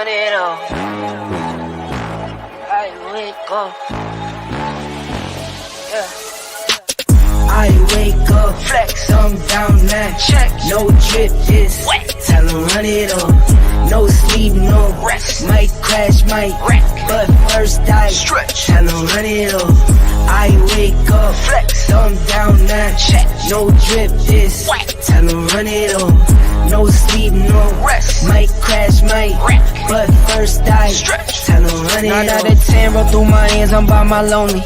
run it up. I wake up. Yeah. I wake up, flex, thumb down now, check, no drip, just wet, tell him run it up, no sleep, no rest, might crash, might wreck, but first I stretch, tell him run it up, I wake up, flex, thumb down now, check, no drip, just wet, tell him run it up, no sleep, no rest, might crash, might wreck, but first I stretch, tell him run it up. 9 out of 10 roll through my hands, I'm by my lonely.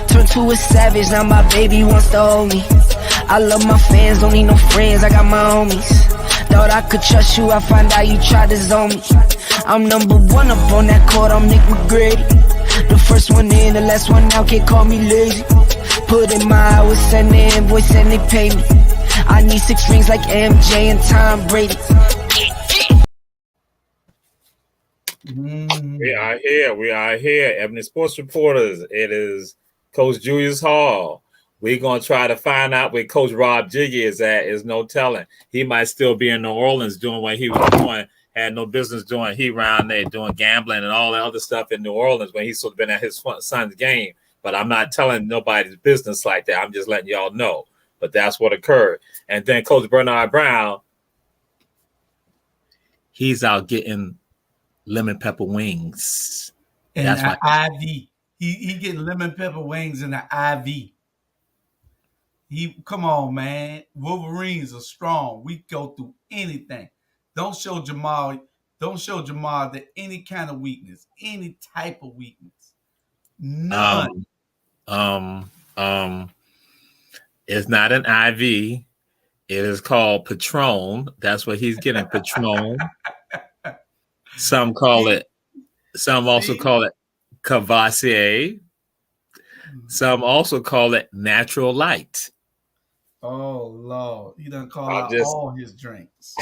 Turned to a savage, now my baby wants to hold me. I love my fans, don't need no friends, I got my homies. Thought I could trust you, I find out you tried to zone me. I'm number one up on that court, I'm Nick McGrady. The first one in, the last one out, can't call me lazy. Put in my hours, send the invoice and they pay me. I need 6 rings like MJ and Tom Brady. We are here. Ebony Sports Reporters. It is Coach Julius Hall. We're going to try to find out where Coach Rob Jiggy is at. Is no telling. He might still be in New Orleans doing what he was doing. Had no business doing. He around there doing gambling and all that other stuff in New Orleans when he's sort of been at his son's game. But I'm not telling nobody's business like that. I'm just letting y'all know. But that's what occurred. And then Coach Bernard Brown, he's out getting lemon pepper wings. And that's an IV. He getting lemon pepper wings in the IV. Come on, man. Wolverines are strong. We go through anything. Don't show Jamal that any kind of weakness, any type of weakness. None. It's not an IV. It is called Patron. That's what he's getting, Patron. Some also call it Cavassier. Some also call it Natural Light. Oh, Lord. He done call out all his drinks.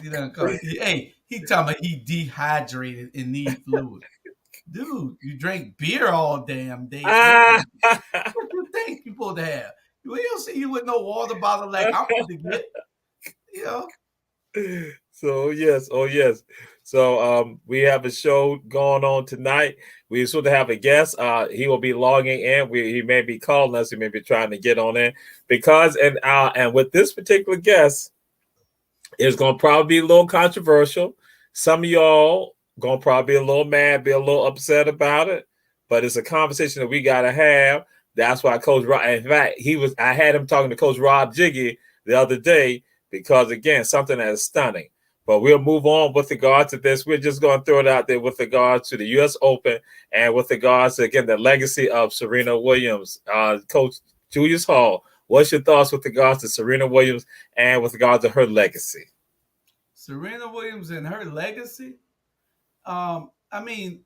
He done call he talking about he dehydrated and need fluid. Dude, you drink beer all damn day. What you think you supposed to have? We don't see you with no water bottle like I'm supposed to get. You know? So, yes. Oh, yes. So we have a show going on tonight. We sort of have a guest. He will be logging in. He may be calling us. He may be trying to get on in because and with this particular guest, it's going to probably be a little controversial. Some of y'all going to probably be a little mad, be a little upset about it. But it's a conversation that we got to have. That's why Coach Rob. In fact, I had him talking to Coach Rob Jiggy the other day because again, something that is stunning. But we'll move on with regard to this. We're just going to throw it out there with regard to the U.S. Open and with regards to, again, the legacy of Serena Williams. Coach Julius Hall, what's your thoughts with regards to Serena Williams and with regard to her legacy? Serena Williams and her legacy? I mean,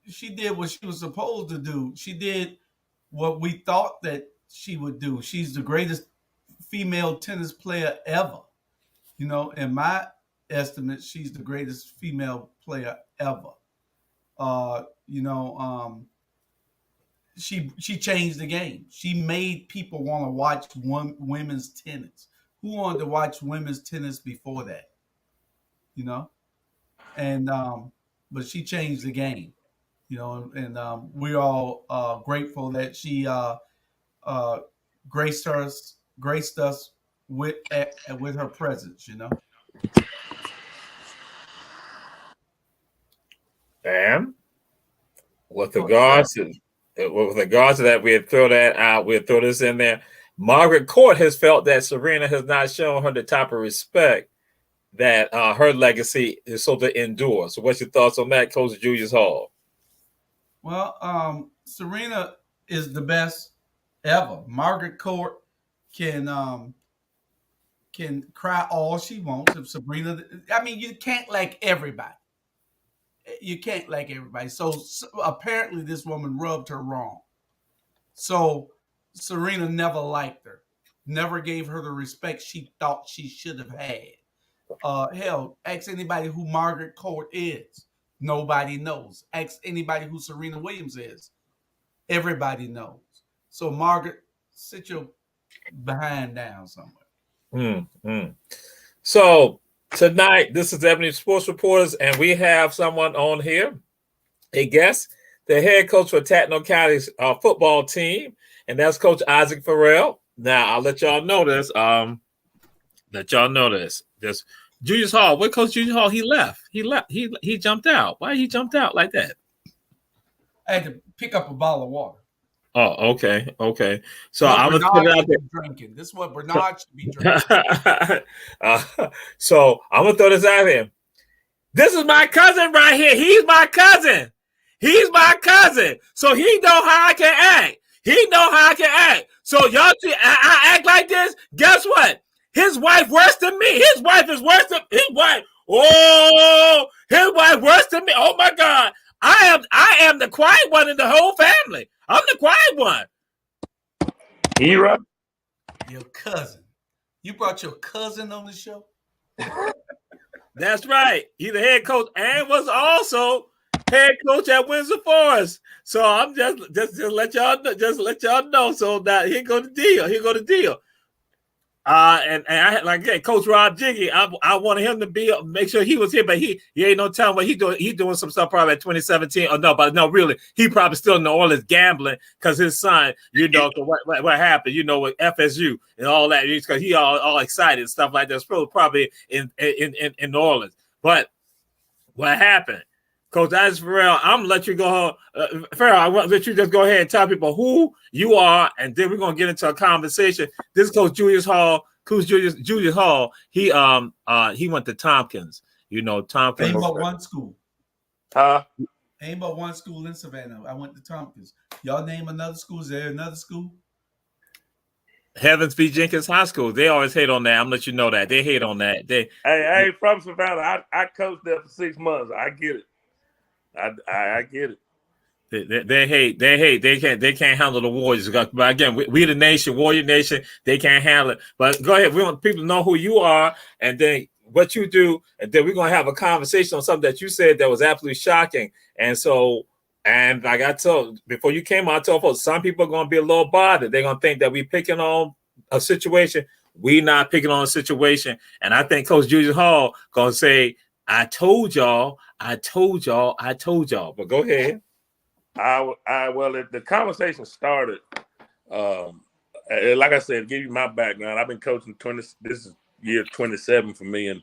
she did what she was supposed to do. She did what we thought that she would do. She's the greatest female tennis player ever. You know, in my estimate, she's the greatest female player ever. She changed the game. She made people want to watch women's tennis. Who wanted to watch women's tennis before that? You know, and but she changed the game. You know, and we're all grateful that she graced us with her presence. You know. And with regards to that, we'd throw that out. We'd throw this in there. Margaret Court has felt that Serena has not shown her the type of respect that her legacy is so to endure. So, what's your thoughts on that, Coach Julius Hall? Well, Serena is the best ever. Margaret Court can cry all she wants. If Serena, I mean, you can't like everybody. You can't like everybody. So apparently this woman rubbed her wrong. So Serena never liked her, never gave her the respect she thought she should have had. Hell, ask anybody who Margaret Court is. Nobody knows. Ask anybody who Serena Williams is. Everybody knows. So Margaret, sit your behind down somewhere. So Tonight, this is Ebony Sports Reporters, and we have someone on here, a guest, the head coach for Tatano County's football team, and that's Coach Isaac Farrell. Now, I'll let y'all know this. This Julius Hall. Where Coach Julius Hall? He left. He jumped out. Why he jumped out like that? I had to pick up a bottle of water. Oh, okay. So What I'm Bernard gonna put it out should there. be drinking. This is what Bernard should be drinking. So I'm gonna throw this out here. This is my cousin right here. He's my cousin. So he know how I can act. So y'all see, I act like this. Guess what? His wife worse than me. His wife is worse than his wife. Oh, his wife worse than me. Oh my God. I am the quiet one in the whole family. I'm the quiet one. Hero. Your cousin. You brought your cousin on the show? That's right. He's the head coach and was also head coach at Windsor Forest. So I'm just let y'all know. So that here go the deal. And I like Coach Rob Jiggy. I wanted him to make sure he was here, but he ain't no telling what he doing. He doing some stuff probably at 2017. Or no, really, he probably still in New Orleans gambling because his son, what happened, with FSU and all that, because he all excited and stuff like that. Probably in New Orleans. But what happened? Coach Isaac Farrell, I'm gonna let you go. Farrell, I want to let you just go ahead and tell people who you are, and then we're gonna get into a conversation. This is Coach Julius Hall. Coach Julius Hall. He went to Tompkins. Tompkins. Ain't but one school. Ain't but one school in Savannah. I went to Tompkins. Y'all name another school. Is there another school? Heavens v. Jenkins High School. They always hate on that. I'm gonna let you know that. They hate on that. I ain't from Savannah. I coached there for 6 months. I get it. I get it. They hate. They can't handle the Warriors. But again, we the nation, Warrior Nation. They can't handle it. But go ahead. We want people to know who you are and then what you do, and then we're gonna have a conversation on something that you said that was absolutely shocking. And like I told before you came on, I told folks some people are gonna be a little bothered. They're gonna think that we picking on a situation. We not picking on a situation. And I think Coach Julius Hall gonna say, I told y'all. But go ahead. The conversation started. Like I said, give you my background. I've been coaching this is year 27 for me, and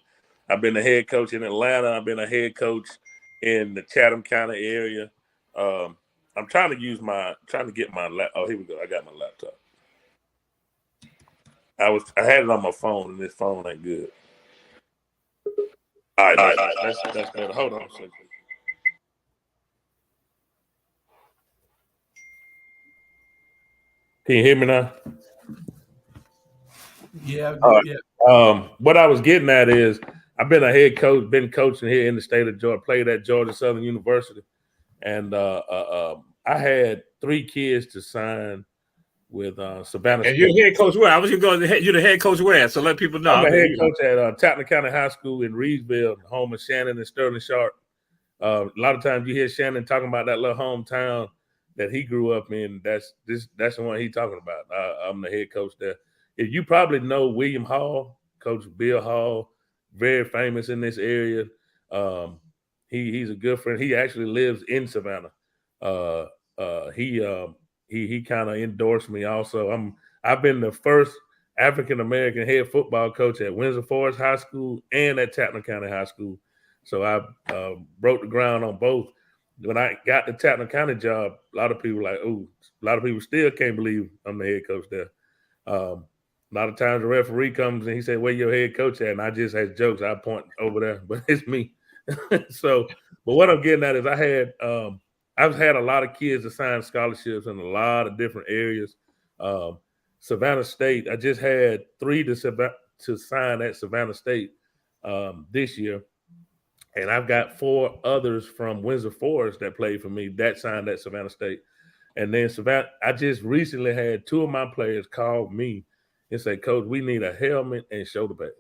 I've been a head coach in Atlanta. I've been a head coach in the Chatham County area. I'm trying to get my laptop. Oh, here we go. I got my laptop. I had it on my phone, and this phone ain't good. All right, that's better. Hold on a second. Can you hear me now? Yeah. What I was getting at is I've been a head coach, been coaching here in the state of Georgia, played at Georgia Southern University, and I had 3 kids to sign with Savannah. And you're head coach where? I was going to you're the head coach where? So let people know. I'm a head coach at Tatton County High School in Reedsville, home of Shannon and Sterling Sharp. A lot of times you hear Shannon talking about that little hometown that he grew up in. That's the one he's talking about. I'm the head coach there. If you probably know William Hall, Coach Bill Hall, very famous in this area. He's a good friend. He actually lives in Savannah. He kind of endorsed me also. I've been the first African American head football coach at Windsor Forest High School and at Tatton County High School. So I broke the ground on both. When I got the Tatton County job, a lot of people still can't believe I'm the head coach there. A lot of times the referee comes and he said, "Where your head coach at?" And I just had jokes. I point over there, but it's me. But what I'm getting at is I've had a lot of kids to sign scholarships in a lot of different areas. Savannah State, I just had 3 to sign at Savannah State this year. And I've got 4 others from Windsor Forest that played for me that signed at Savannah State. And then I just recently had 2 of my players call me and say, "Coach, we need a helmet and shoulder pads."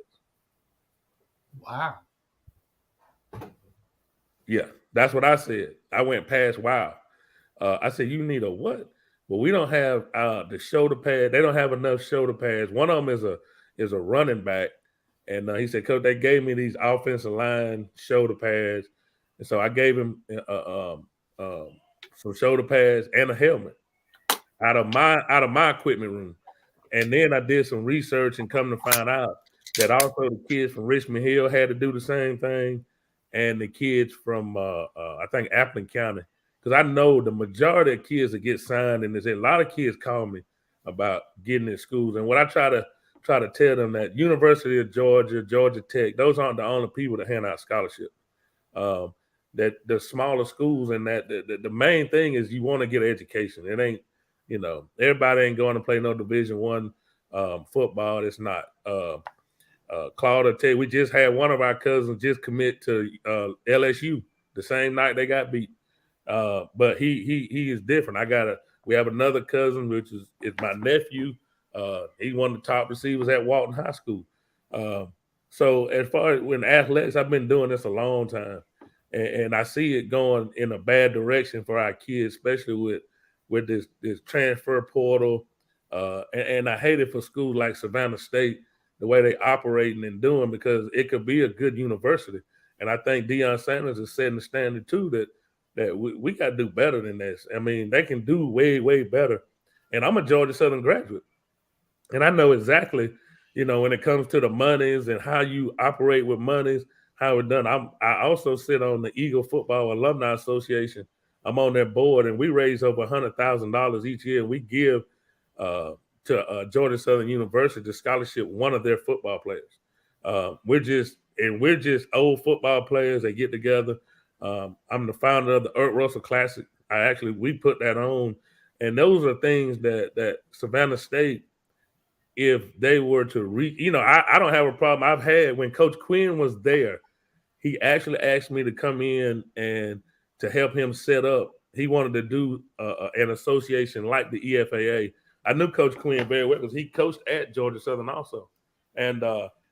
Wow. Yeah, that's what I said. I went past wow. I said, "You need a what?" Well, we don't have the shoulder pad. They don't have enough shoulder pads. One of them is a running back, And he said, Coach, they gave me these offensive line shoulder pads. And so I gave him some shoulder pads and a helmet out of my equipment room. And then I did some research and come to find out that also the kids from Richmond Hill had to do the same thing, and the kids from I think Appleton County, because I know the majority of kids that get signed, and there's a lot of kids call me about getting in schools. And what I try to tell them that University of Georgia, Georgia Tech, those aren't the only people that hand out scholarships. That the smaller schools, and that the main thing is you want to get an education. It ain't, everybody ain't going to play no Division I football. It's not. Claude, I tell you, we just had one of our cousins just commit to LSU the same night they got beat. But he is different. We have another cousin, which is my nephew. He's one of the top receivers at Walton High School. So as far as when athletics, I've been doing this a long time, and I see it going in a bad direction for our kids, especially with this transfer portal. And I hate it for schools like Savannah State, the way they operating and doing, because it could be a good university. And I think Deion Sanders is setting the standard too, that we got to do better than this. I mean, they can do way, way better. And I'm a Georgia Southern graduate, and I know exactly, when it comes to the monies and how you operate with monies, how it's done. I also sit on the Eagle Football Alumni Association. I'm on their board, and we raise over $100,000 each year, and we give to Georgia Southern University to scholarship one of their football players. We're just old football players that get together. I'm the founder of the Ert Russell Classic. We put that on, and those are things that Savannah State, if they were to I don't have a problem. I've had, when Coach Quinn was there, he actually asked me to come in and to help him set up. He wanted to do an association like the EFAA. I knew Coach Quinn very well because he coached at Georgia Southern also. And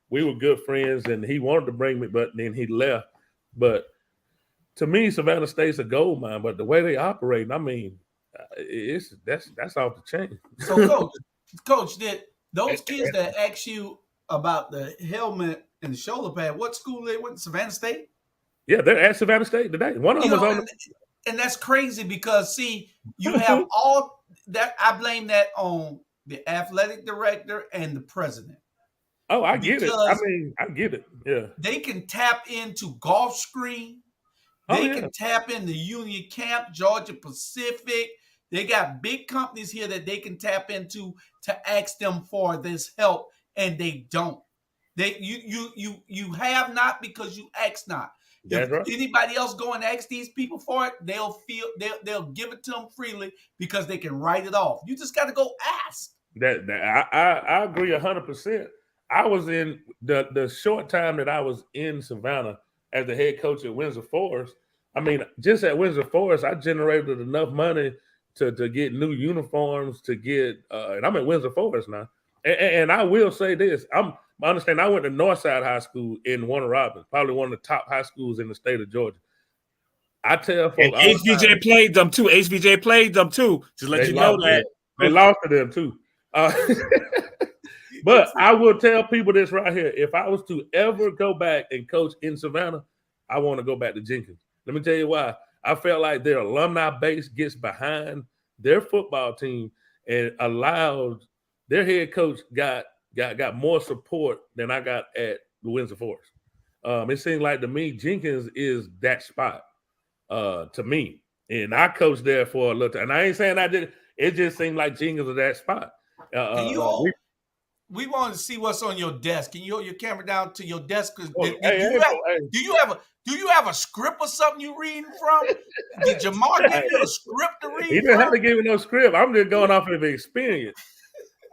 we were good friends, and he wanted to bring me, but then he left. But to me, Savannah State's a gold mine, but the way they operate, I mean, that's off the chain. So, Coach, did those kids that asked you about the helmet and the shoulder pad, what school they went to? Savannah State? Yeah, they're at Savannah State today. One of them was on and that's crazy because, see, you have all that. I blame that on the athletic director and the president. Oh, I get it. I mean, I get it. Yeah. They can tap into Gulfstream. They can tap into Union Camp, Georgia Pacific. They got big companies here that they can tap into to ask them for this help, and they don't. You have not because you ask not. That's right. Anybody else go and ask these people for it, they'll give it to them freely because they can write it off. You just got to go ask. I agree 100%. I was in the short time that I was in Savannah as the head coach at Windsor Forest. I mean, just at Windsor Forest, I generated enough money to get new uniforms, to get and I'm at Windsor Forest now. And I will say this, I understand I went to Northside High School in Warner Robins, probably one of the top high schools in the state of Georgia. I tell folks, HBJ played them too. HBJ played them too. Just let you know that they lost to them too. But I will tell people this right here: if I was to ever go back and coach in Savannah, I want to go back to Jenkins. Let me tell you why. I felt like their alumni base gets behind their football team and allowed their head coach got more support than I got at the Windsor Forest. It seems like to me, Jenkins is that spot to me. And I coached there for a little time. And I ain't saying I did. It just seemed like Jenkins is that spot. We want to see what's on your desk. Can you hold your camera down to your desk? Do you have a script or something you reading from? Did Jamar give you a script to read? He didn't have to give me no script. I'm just going off of the experience.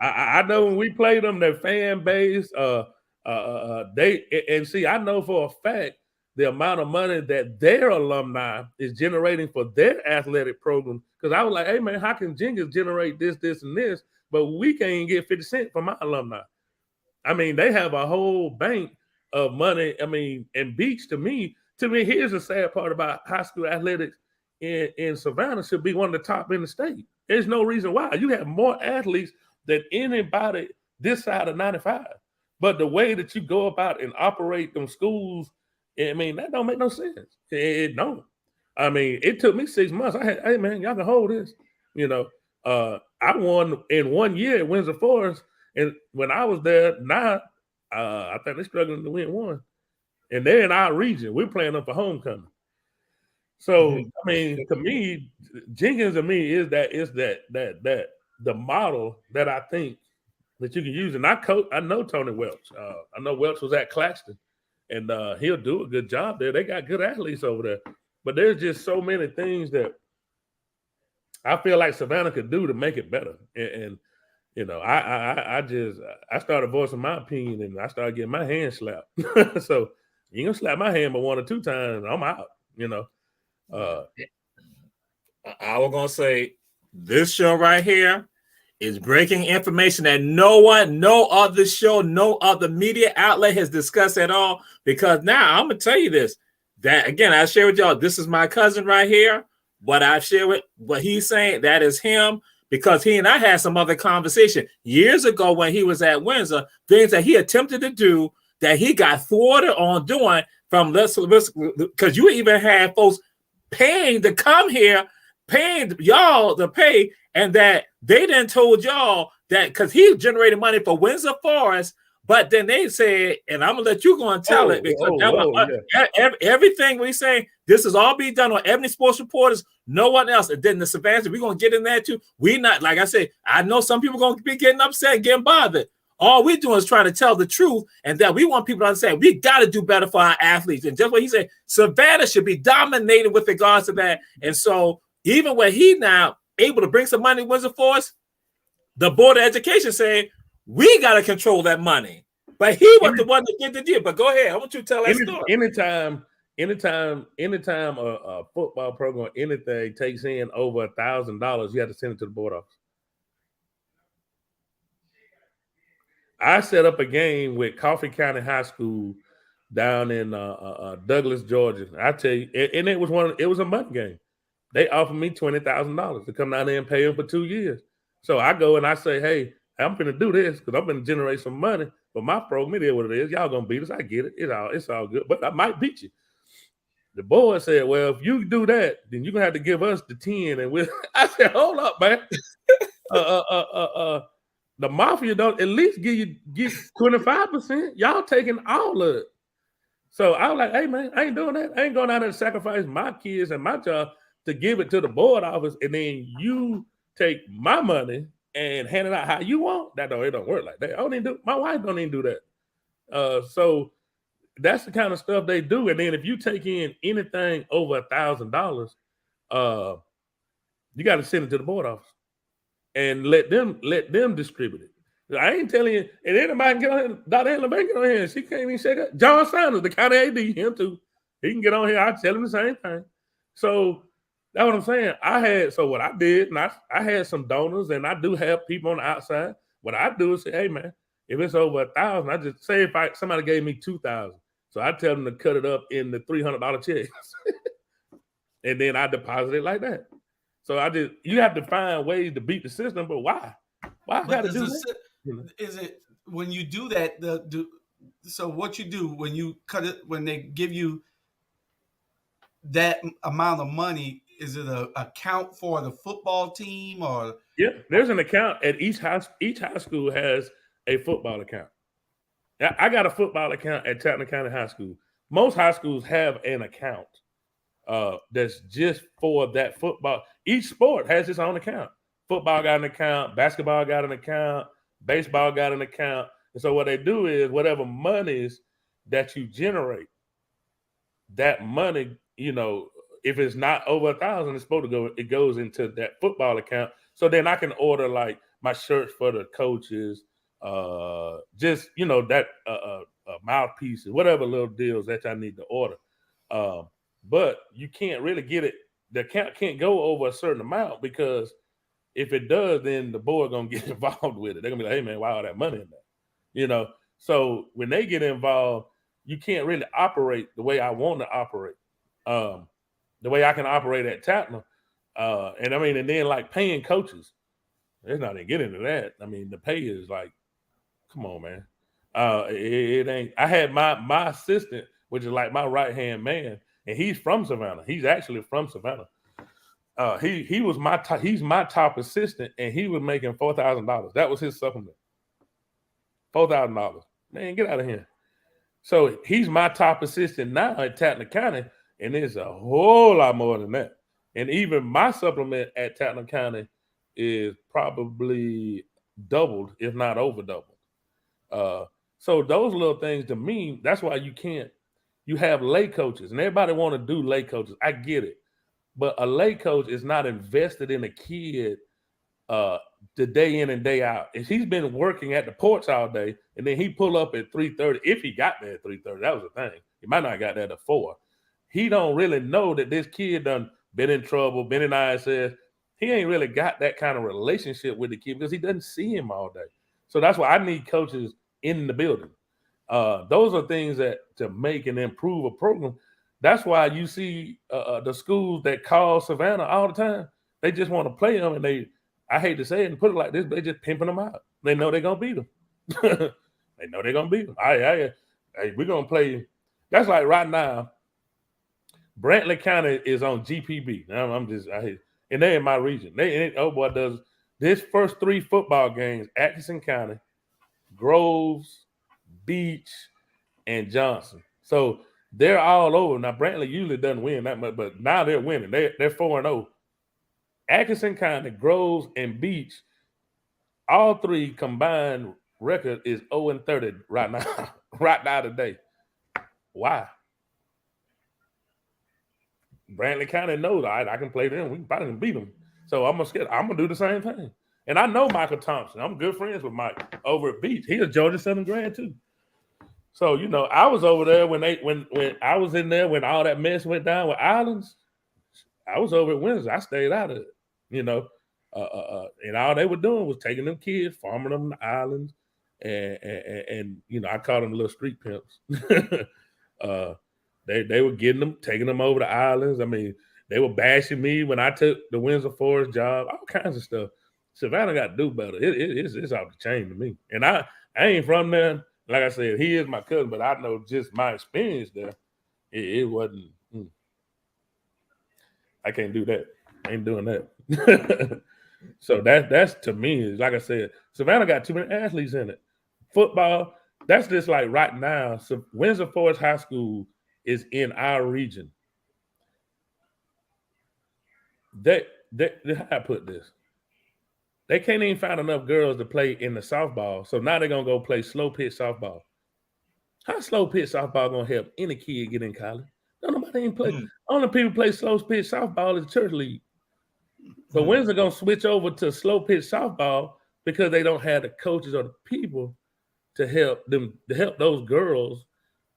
I know when we played them, their fan base, I know for a fact the amount of money that their alumni is generating for their athletic program. Because I was like, hey man, how can Jenkins generate this, and this? But we can't even get 50 cents from my alumni. I mean, they have a whole bank of money. I mean, and Beach, to me, here's the sad part about high school athletics in Savannah, should be one of the top in the state. There's no reason why. You have more athletes than anybody this side of 95. But the way that you go about and operate them schools, I mean, that don't make no sense. It don't. I mean, it took me 6 months. I had, hey man, y'all can hold this. You know, I won in 1 year at Windsor Forest, and when I was there, now I think they're struggling to win one, and they're in our region. We're playing them for homecoming. So I mean, to me, Jenkins to me is that the model that I think that you can use. And I know Tony Welch. I know Welch was at Claxton, and he'll do a good job there. They got good athletes over there, but there's just so many things that I feel like Savannah could do to make it better. And you know, I started voicing my opinion, and I started getting my hand slapped. So you ain't gonna slap my hand but 1 or 2 times, I'm out. You know. I was gonna say this show right here is breaking information that no other show, no other media outlet has discussed at all. Because now I'm gonna tell you this. That again, I share with y'all. This is my cousin right here. What I share with what he's saying, that is him. Because he and I had some other conversation years ago when he was at Windsor, things that he attempted to do that he got thwarted on doing from because you even had folks paying to come here, paying y'all to pay, and that they then told y'all that because he generated money for Windsor Forest, but then they said, and I'm gonna let you go and tell it because everything we say, this is all be done on Ebony Sports Reporters, no one else. And then the Savannah, we're gonna get in there too. We not, like I said, I know some people gonna be getting upset, getting bothered. All we're doing is trying to tell the truth, and that we want people to understand we got to do better for our athletes. And just what he said, Savannah should be dominated with regards to that. And so, even when he now able to bring some money to Windsor Forest, the Board of Education said we got to control that money. But he was the one that did the deal. But go ahead, I want you to tell that story. Anytime a football program, anything takes in over $1,000, you have to send it to the board office. I set up a game with Coffee County High School down in Douglas, Georgia. I tell you, and it was a money game. They offered me $20,000 to come down there and pay them for 2 years. So I go and I say, hey, I'm going to do this because I'm going to generate some money. But my program, it is what it is. Y'all going to beat us. I get it. It's all good. But I might beat you. The board said, well, if you do that, then you're going to have to give us the 10. And I said, hold up, man. The mafia don't at least give 25%. Y'all taking all of it. So I was like, hey, man, I ain't doing that. I ain't going out there to sacrifice my kids and my job to give it to the board office, and then you take my money and hand it out how you want. It don't work like that. My wife don't even do that. So that's the kind of stuff they do. And then if you take in anything over $1,000, you got to send it to the board office and let them distribute it. I ain't telling you, and anybody can get on here. Dr. Helen Baker get on here. She can't even say that. John Sanders, the county AD, him too. He can get on here. I tell him the same thing. So that's what I'm saying. What I did, and I had some donors, and I do have people on the outside. What I do is say, hey man, if it's over 1,000, I just say if somebody gave me 2,000, so I tell them to cut it up in the $300 checks, and then I deposit it like that. So you have to find ways to beat the system, but why? Why I got to do that? Is it when you do that? So what you do when you cut it, when they give you that amount of money, is it an account for the football team or? Yeah, there's an account at each high school has a football account. I got a football account at Tappan County High School. Most high schools have an account that's just for that football. Each sport has its own account. Football got an account, basketball got an account, baseball got an account. And so what they do is whatever monies that you generate, that money, if it's not over 1,000, it's supposed to go. It goes into that football account. So then I can order like my shirts for the coaches, just that mouthpieces, whatever little deals that I need to order. But you can't really get it. The account can't go over a certain amount because if it does, then the board gonna get involved with it. They're gonna be like, hey man, why all that money in there? So when they get involved, you can't really operate the way I want to operate. The way I can operate at Tappan. And then like paying coaches, there's not even get into that. I mean, the pay is like, come on, man. It ain't. I had my assistant, which is like my right hand man, and he's from Savannah. He's actually from Savannah. He was he's my top assistant, and he was making $4,000. That was his supplement. $4,000. Man, get out of here. So he's my top assistant now at Tatton County, and it's a whole lot more than that. And even my supplement at Tatton County is probably doubled, if not over doubled. So those little things to me, that's why you have lay coaches, and everybody want to do lay coaches. I get it. But a lay coach is not invested in a kid the day in and day out. If he's been working at the porch all day, and then he pull up at 3:30, if he got there at 3:30, that was the thing. He might not have got there at 4. He don't really know that this kid done been in trouble, been in ISS. He ain't really got that kind of relationship with the kid because he doesn't see him all day. So that's why I need coaches in the building. Those are things that to make and improve a program. That's why you see the schools that call Savannah all the time. They just want to play them, and I hate to say it and put it like this, they just pimping them out. They know they're gonna beat them. They know they're gonna beat them. Hey, we're gonna play. That's like right now. Brantley County is on GPB. And they're in my region. Does this first 3 football games: Atkinson County, Groves, Beach, and Johnson. So they're all over. Now, Brantley usually doesn't win that much, but now they're winning. They're 4-0. Atkinson County, Groves, and Beach, all 3 combined record is 0-30 right now. Right now today. Why? Brantley County knows I can play them. We can probably beat them. So I'm gonna do the same thing. And I know Michael Thompson. I'm good friends with Mike over at Beach. He's a Georgia Southern grad too. So, I was over there when I was in there when all that mess went down with Islands. I was over at Windsor. I stayed out of it, and all they were doing was taking them kids, farming them to Islands, and I called them little street pimps. They were taking them over to Islands. I mean, they were bashing me when I took the Windsor Forest job, all kinds of stuff. Savannah got to do better. It's off the chain to me. And I ain't from there. Like I said, he is my cousin, but I know just my experience there. It wasn't. I can't do that. I ain't doing that. So that's to me, like I said, Savannah got too many athletes in it. Football, that's just like right now. So Windsor Forest High School is in our region. How I put this? They can't even find enough girls to play in the softball. So now they're going to go play slow pitch softball. How slow pitch softball going to help any kid get in college? Nobody even play. Only people play slow pitch softball is the church league. So Windsor going to switch over to slow pitch softball because they don't have the coaches or the people to help those girls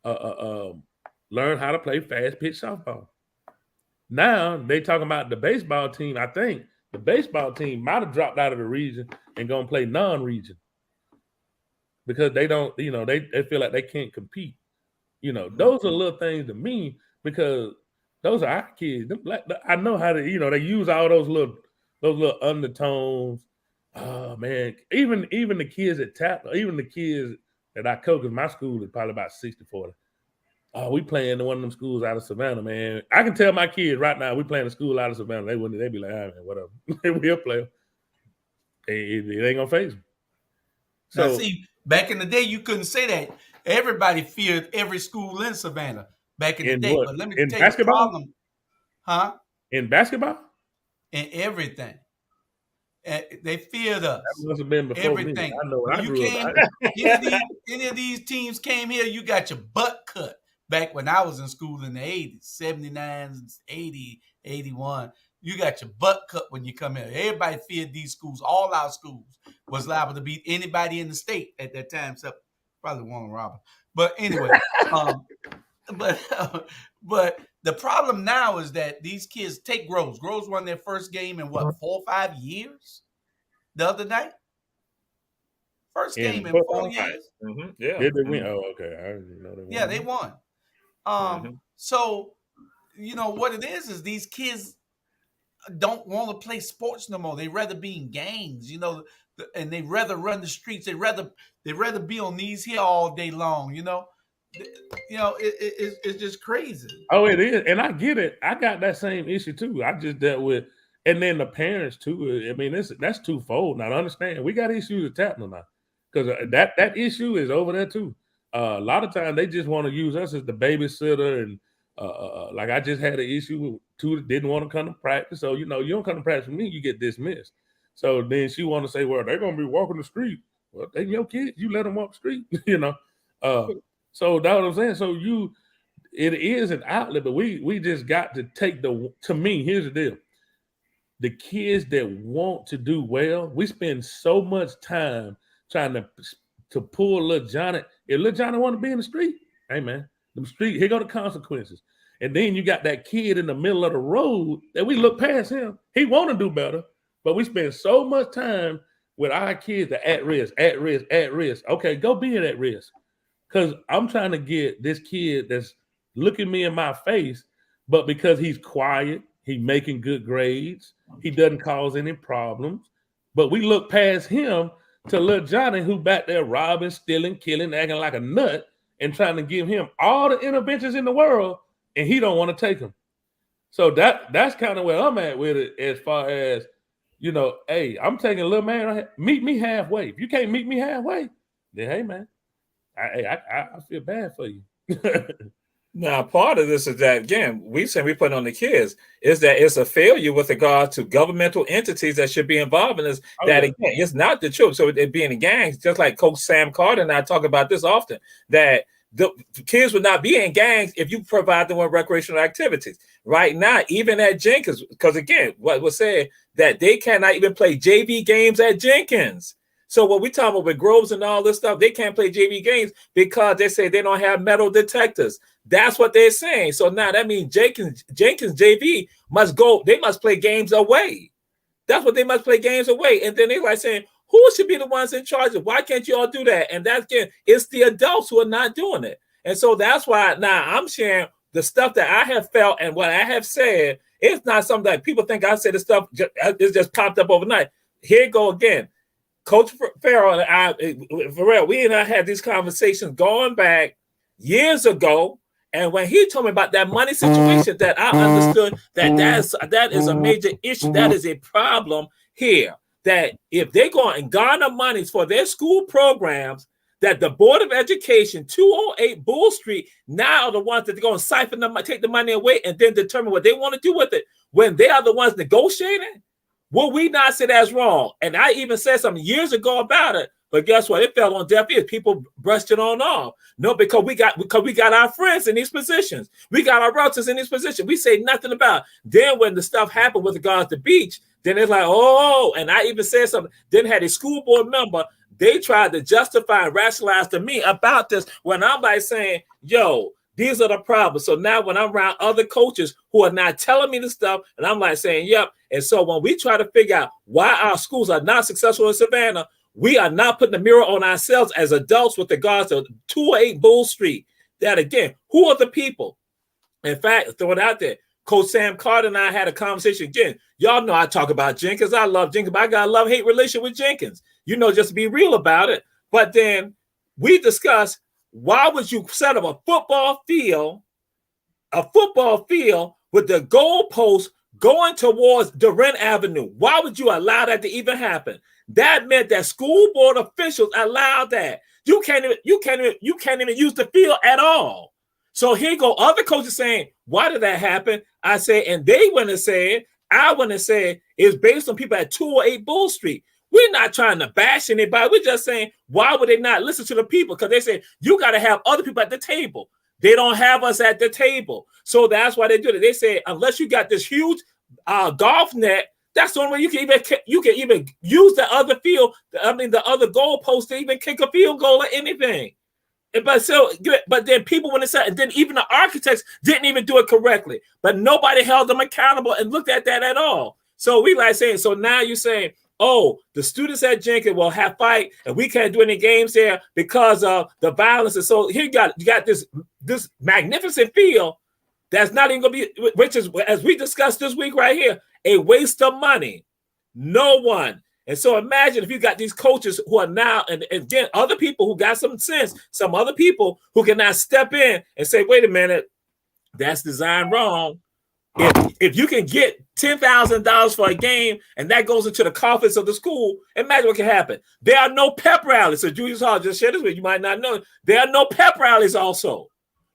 learn how to play fast pitch softball. Now they talking about the baseball team. I think the baseball team might have dropped out of the region and gonna play non-region because they don't, they feel like they can't compete. Those are little things to me because those are our kids. I know how to, they use all those little undertones. Oh man, even the kids at Tapper, even the kids that I coach, because my school is probably about 60-40. Oh, we playing in one of them schools out of Savannah, man. I can tell my kids right now we playing a school out of Savannah. They'd be like, man, whatever. We'll play. It ain't gonna phase them. So now, see, back in the day, you couldn't say that. Everybody feared every school in Savannah back in the day. What? But let me in tell basketball? you the problem. Huh? In basketball? In everything. They feared us. That must have been before everything. Me. I know when I grew up. Any of these teams came here, you got your butt cut. Back when I was in school in the 80s, 79, 80, 81, you got your butt cut when you come here. Everybody feared these schools. All our schools was liable to beat anybody in the state at that time, except probably Warren Robert. But anyway, but the problem now is that these kids take Groves. Groves won their first game in 4 or 5 years the other night? First game in 4 years. Mm-hmm. Yeah. Did they win? Oh, okay. I didn't know they won. Yeah, they won. So, what it is these kids, don't want to play sports no more. They rather be in gangs, you know, and they rather run the streets. They rather be on these here all day long, you know. It's just crazy. Oh, it is, and I get it. I got that same issue too. I just dealt with, and then the parents too. I mean, that's twofold. Now, to understand, we got issues at Tapman now because that issue is over there too. A lot of times they just want to use us as the babysitter, and like I just had an issue with two that didn't want to come to practice. So you don't come to practice with me, you get dismissed. So then she want to say, well, they're gonna be walking the street. Well, they your kids, you let them walk the street, So that's what I'm saying. So it is an outlet, but we just got to take to me, here's the deal. The kids that want to do well, we spend so much time trying to pull little Johnny. If little Johnny want to be in the street, hey man, the street, here go the consequences. And then you got that kid in the middle of the road that we look past him. He want to do better, but we spend so much time with our kids that at risk. Okay, go be at risk. Because I'm trying to get this kid that's looking me in my face, but because he's quiet, he's making good grades, he doesn't cause any problems. But we look past him to little Johnny who back there robbing, stealing, killing, acting like a nut, and trying to give him all the interventions in the world, and he don't want to take them. So that's kind of where I'm at with it, as far as, hey, I'm taking a little man, meet me halfway. If you can't meet me halfway, then hey man, I feel bad for you. Now, part of this is that, again, we put on the kids, is that it's a failure with regard to governmental entities that should be involved in this. Again, it's not the truth. So it being in gangs, just like Coach Sam Carter and I talk about this often, that the kids would not be in gangs if you provide them with recreational activities. Right now, even at Jenkins, because again, what was said, that they cannot even play JV games at Jenkins. So when we talk about with Groves and all this stuff, they can't play JV games because they say they don't have metal detectors. That's what they're saying. So now that means Jenkins JV must go. They must play games away. That's what they must play games away. And then they're like saying, who should be the ones in charge of? Why can't you all do that? And that's, again, it's the adults who are not doing it. And so that's why now I'm sharing the stuff that I have felt and what I have said. It's not something that people think I said this stuff. It's just popped up overnight. Here you go again. Coach Farrell and I, we and I had these conversations going back years ago. And when he told me about that money situation, that I understood that is a major issue. That is a problem here. That if they go and garner monies for their school programs, that the Board of Education, 208 Bull Street, now are the ones that they're going to siphon them, take the money away, and then determine what they want to do with it when they are the ones negotiating. Will we not say that's wrong? And I even said something years ago about it, but guess what? It fell on deaf ears. People brushed it on off. No, because we got our friends in these positions. We got our relatives in these positions. We say nothing about it. Then when the stuff happened with regards to Beach, then it's like, oh, and I even said something. Then had a school board member, they tried to justify and rationalize to me about this when I'm like saying, yo, these are the problems. So now when I'm around other coaches who are not telling me the stuff, and I'm like saying, yep. And so when we try to figure out why our schools are not successful in Savannah, we are not putting the mirror on ourselves as adults with regards to 208 Bull Street. That again, who are the people? In fact, throw it out there. Coach Sam Carter and I had a conversation again. Y'all know I talk about Jenkins. I love Jenkins, but I got a love-hate relationship with Jenkins. Just to be real about it. But then we discussed, why would you set up a football field with the goalpost going towards Durant Avenue? Why would you allow that to even happen? That meant that school board officials allowed that. You can't even use the field at all. So here go other coaches saying, why did that happen? I say, and they went and said, I went and said, it's based on people at 208 Bull Street. We're not trying to bash anybody. We're just saying, why would they not listen to the people? Because they say, you got to have other people at the table. They don't have us at the table. So that's why they do it. They say, unless you got this huge golf net, that's the only way you can even use the other field. The other goalpost to even kick a field goal or anything. But then people when it said, and then even the architects didn't even do it correctly. But nobody held them accountable and looked at that at all. So we like saying, so now you're saying, oh, the students at Jenkins will have fight, and we can't do any games there because of the violence. And so here you got this magnificent field that's not even going to be, which is, as we discussed this week right here, a waste of money. No one. And so imagine if you got these coaches who are now, and again, other people who got some sense, some other people who can now step in and say, wait a minute, that's designed wrong. If you can get $10,000 for a game and that goes into the coffers of the school, imagine what can happen. There are no pep rallies. So Julius Hall just shared this with you, might not know. There are no pep rallies also.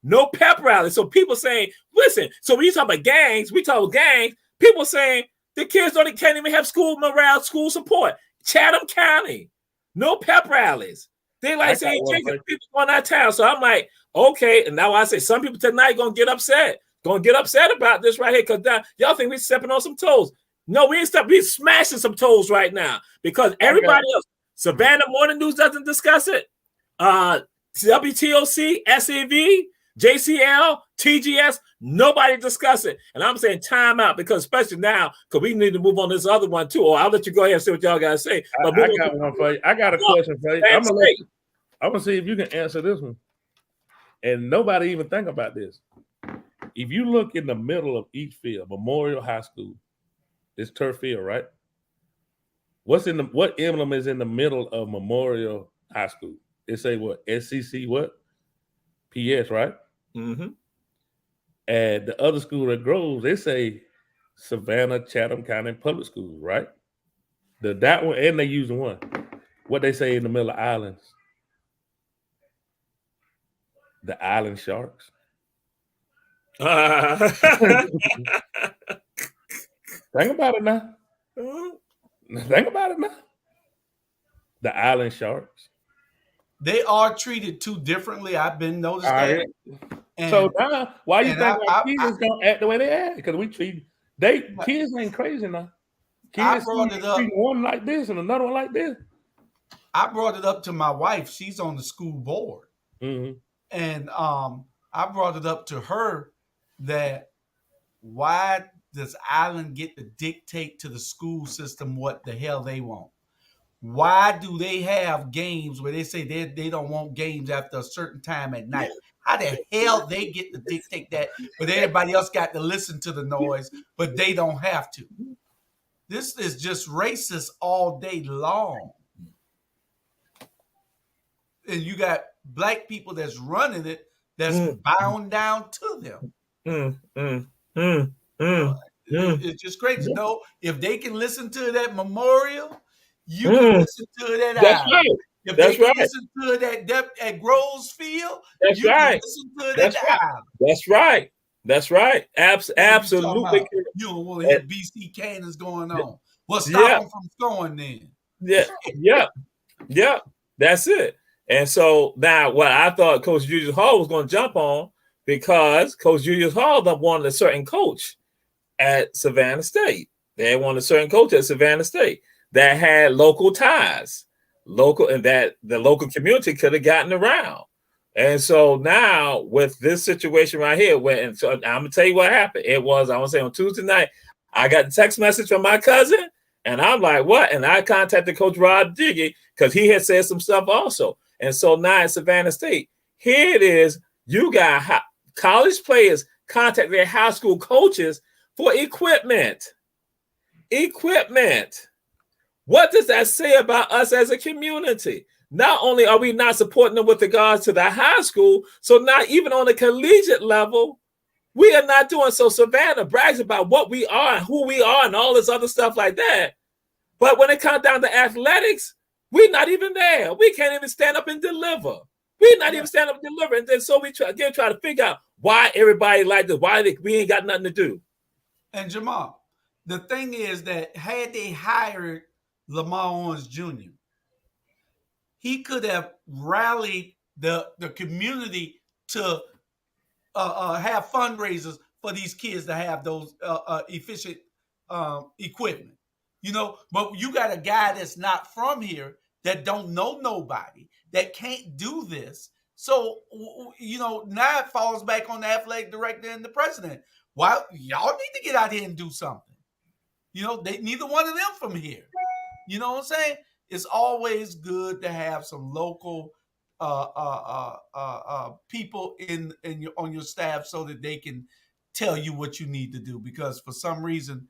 No pep rallies. So people saying, listen, so when you talk about gangs, we talk about gangs, people saying the kids can't even have school morale, school support. Chatham County, no pep rallies. They like saying people going out of town. So I'm like, okay. And now I say some people tonight gonna get upset. About this right here because y'all think we're stepping on some toes. No, we ain't stepping. We're smashing some toes right now because everybody else, Savannah Morning News doesn't discuss it. WTOC, SAV, JCL, TGS, nobody discuss it. And I'm saying time out because especially now, because we need to move on this other one too. Or I'll let you go ahead and see what y'all got to say. But I got one for you. I got a question for you. I'm gonna see if you can answer this one. And nobody even think about this. If you look in the middle of each field, Memorial High School, it's turf field, right? What emblem is in the middle of Memorial High School? It say what? SCC what? PS, right? Mm-hmm. And the other school at Groves, they say Savannah, Chatham County Public Schools, right? That one, and they use the one. What they say in the middle of islands? The Island Sharks. Think about it now. Think about it now. The Island Sharks. They are treated too differently. I've been noticed that. And, so now, why you think kids don't act the way they act? Because we treat kids ain't crazy now. Kids treat one like this and another one like this. I brought it up to my wife. She's on the school board, and I brought it up to her that why does Island get to dictate to the school system what the hell they want? Why do they have games where they say they don't want games after a certain time at night? How the hell they get to dictate that, but everybody else got to listen to the noise, but they don't have to? This is just racist all day long. And you got black people that's running it that's bound down to them. It's just crazy. No, if they can listen to that memorial, you can listen to that. That's right. If they can listen to that at Groves Field, you can listen to that. That's right. That's right. Absolutely. You don't want to hear BC cannons going on. What's stopping them from scoring then? Yeah. That's it. And so now what I thought Coach Julius Hall was going to jump on, because Coach Julius Hall wanted a certain coach at Savannah State. They wanted a certain coach at Savannah State that had local ties, and that the local community could have gotten around. And so now with this situation right here, so I'm gonna tell you what happened. I want to say on Tuesday night, I got a text message from my cousin, and I'm like, what? And I contacted Coach Rob Diggy because he had said some stuff also. And so now at Savannah State, here it is. You got college players contact their high school coaches for equipment. What does that say about us as a community? Not only are we not supporting them with regards to the high school, so not even on the collegiate level, we are not doing so. Savannah brags about what we are and who we are and all this other stuff like that. But when it comes down to athletics, we're not even there. We can't even stand up and deliver. We're not even stand up and deliver. And then so we try to figure out why everybody like this, we ain't got nothing to do. And Jamal, the thing is that had they hired Lamar Owens Jr., he could have rallied the community to have fundraisers for these kids to have those efficient equipment. But you got a guy that's not from here, that don't know nobody, that can't do this. So, now it falls back on the athletic director and the president. Why y'all need to get out here and do something? Neither one of them from here. You know what I'm saying? It's always good to have some local people on your staff so that they can tell you what you need to do. Because for some reason,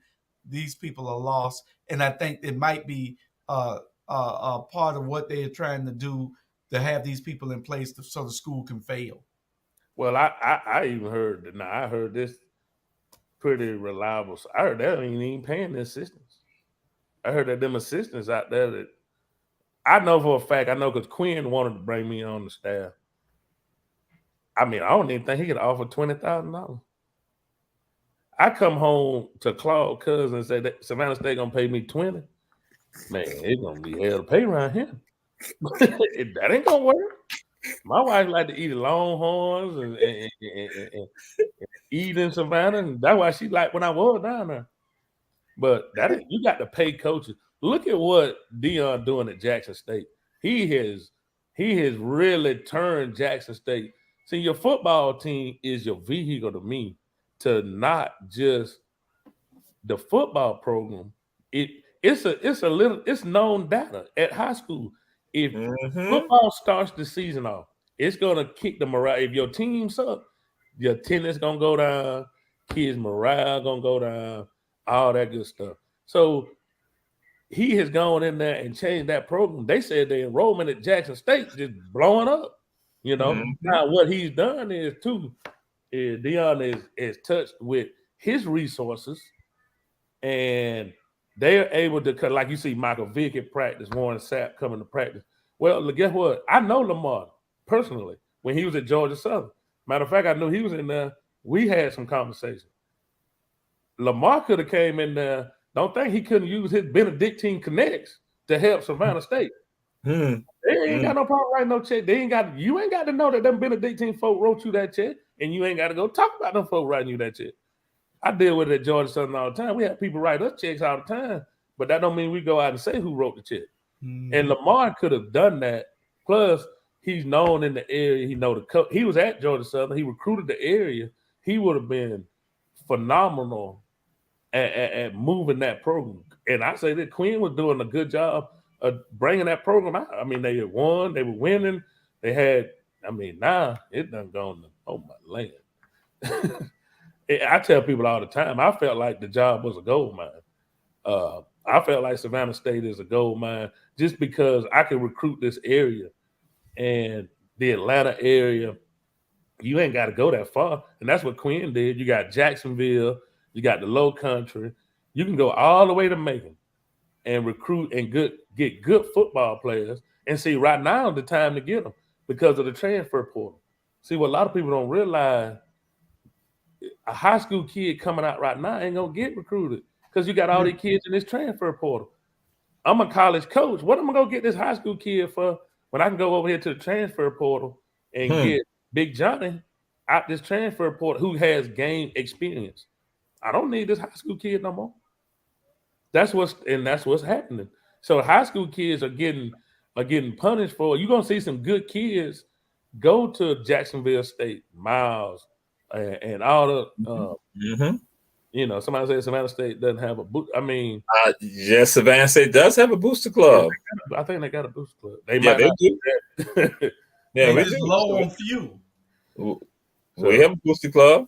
these people are lost, and I think it might be part of what they are trying to do to have these people in place so the school can fail. Well, I even heard that. Now I heard this pretty reliable. So I heard that ain't even paying the assistants. I heard that them assistants out there that I know for a fact. I know because Quinn wanted to bring me on the staff. I mean, I don't even think he could offer $20,000. I come home to Claude Cousin and say that Savannah State gonna pay me 20. Man, it's gonna be hell to pay around here. That ain't gonna work. My wife like to eat Longhorns and eat in Savannah, and that's why she like when I was down there. But that ain't, you got to pay coaches. Look at what Dion doing at Jackson State. He has really turned Jackson State. See, your football team is your vehicle to me to not just the football program. It's known data at high school. If football starts the season off, it's gonna kick the morale. If your team sucks, your attendance gonna go down, kids' morale gonna go down, all that good stuff. So he has gone in there and changed that program. They said the enrollment at Jackson State just blowing up. Now what he's done is too. Dion is touched with his resources, and they're able to cut. Like you see, Michael Vick at practice, Warren Sapp coming to practice. Well, guess what? I know Lamar personally when he was at Georgia Southern. Matter of fact, I knew he was in there. We had some conversation. Lamar could have came in there. Don't think he couldn't use his Benedictine connects to help Savannah State. They ain't got no problem writing no check. You ain't got to know that them Benedictine folk wrote you that check, and you ain't got to go talk about them folk writing you that check. I deal with it at Georgia Southern all the time. We have people write us checks all the time, but that don't mean we go out and say who wrote the check. And Lamar could have done that. Plus, he's known in the area. He know the coach. He was at Georgia Southern. He recruited the area. He would have been phenomenal at moving that program. And I say that Quinn was doing a good job of bringing that program out. I mean, they had won. They were winning. They had. I mean, now it done gone to, oh my land. I tell people all the time, I felt like the job was a gold mine. I felt like Savannah State is a gold mine just because I can recruit this area and the Atlanta area. You ain't got to go that far. And that's what Quinn did. You got Jacksonville, you got the Low Country. You can go all the way to Macon and recruit and get good football players. And see, right now is the time to get them because of the transfer portal. See, what a lot of people don't realize, a high school kid coming out right now ain't going to get recruited because you got all these kids in this transfer portal. I'm a college coach. What am I going to get this high school kid for when I can go over here to the transfer portal and get Big Johnny out this transfer portal who has game experience? I don't need this high school kid no more. That's what's happening. So high school kids are getting punished for. You're gonna see some good kids go to Jacksonville State, Miles, and all the. Somebody said Savannah State doesn't have a boot. I mean, yes, Savannah State does have a booster club. I think they got a booster club. They do. Yeah, we're just low on fuel. We have a booster club.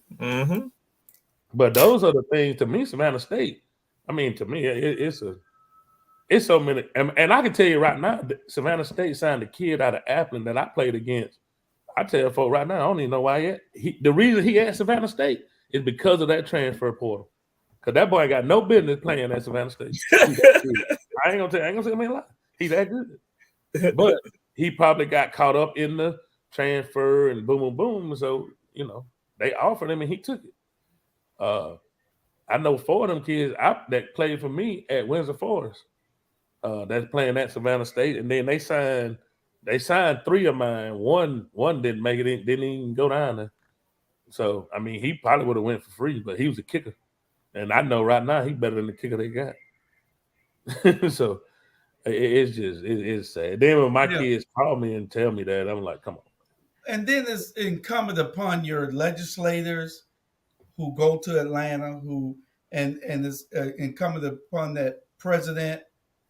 But those are the things to me. Savannah State. I mean, to me, it's so many. And I can tell you right now, Savannah State signed a kid out of Appleton that I played against. I tell folks right now, I don't even know why the reason he at Savannah State is because of that transfer portal. Because that boy ain't got no business playing at Savannah State. I ain't gonna say him a lie. He's that good. But he probably got caught up in the transfer and boom, boom, boom. So, they offered him and he took it. I know 4 of them kids that played for me at Windsor Forest that's playing at Savannah State. And then they signed 3 of mine. One didn't make it in, didn't even go down there. So, I mean, he probably would have went for free, but he was a kicker. And I know right now he's better than the kicker they got. So, it's sad. Then when my kids call me and tell me that, I'm like, come on. And then it's incumbent upon your legislators who go to Atlanta, and it's incumbent upon that president,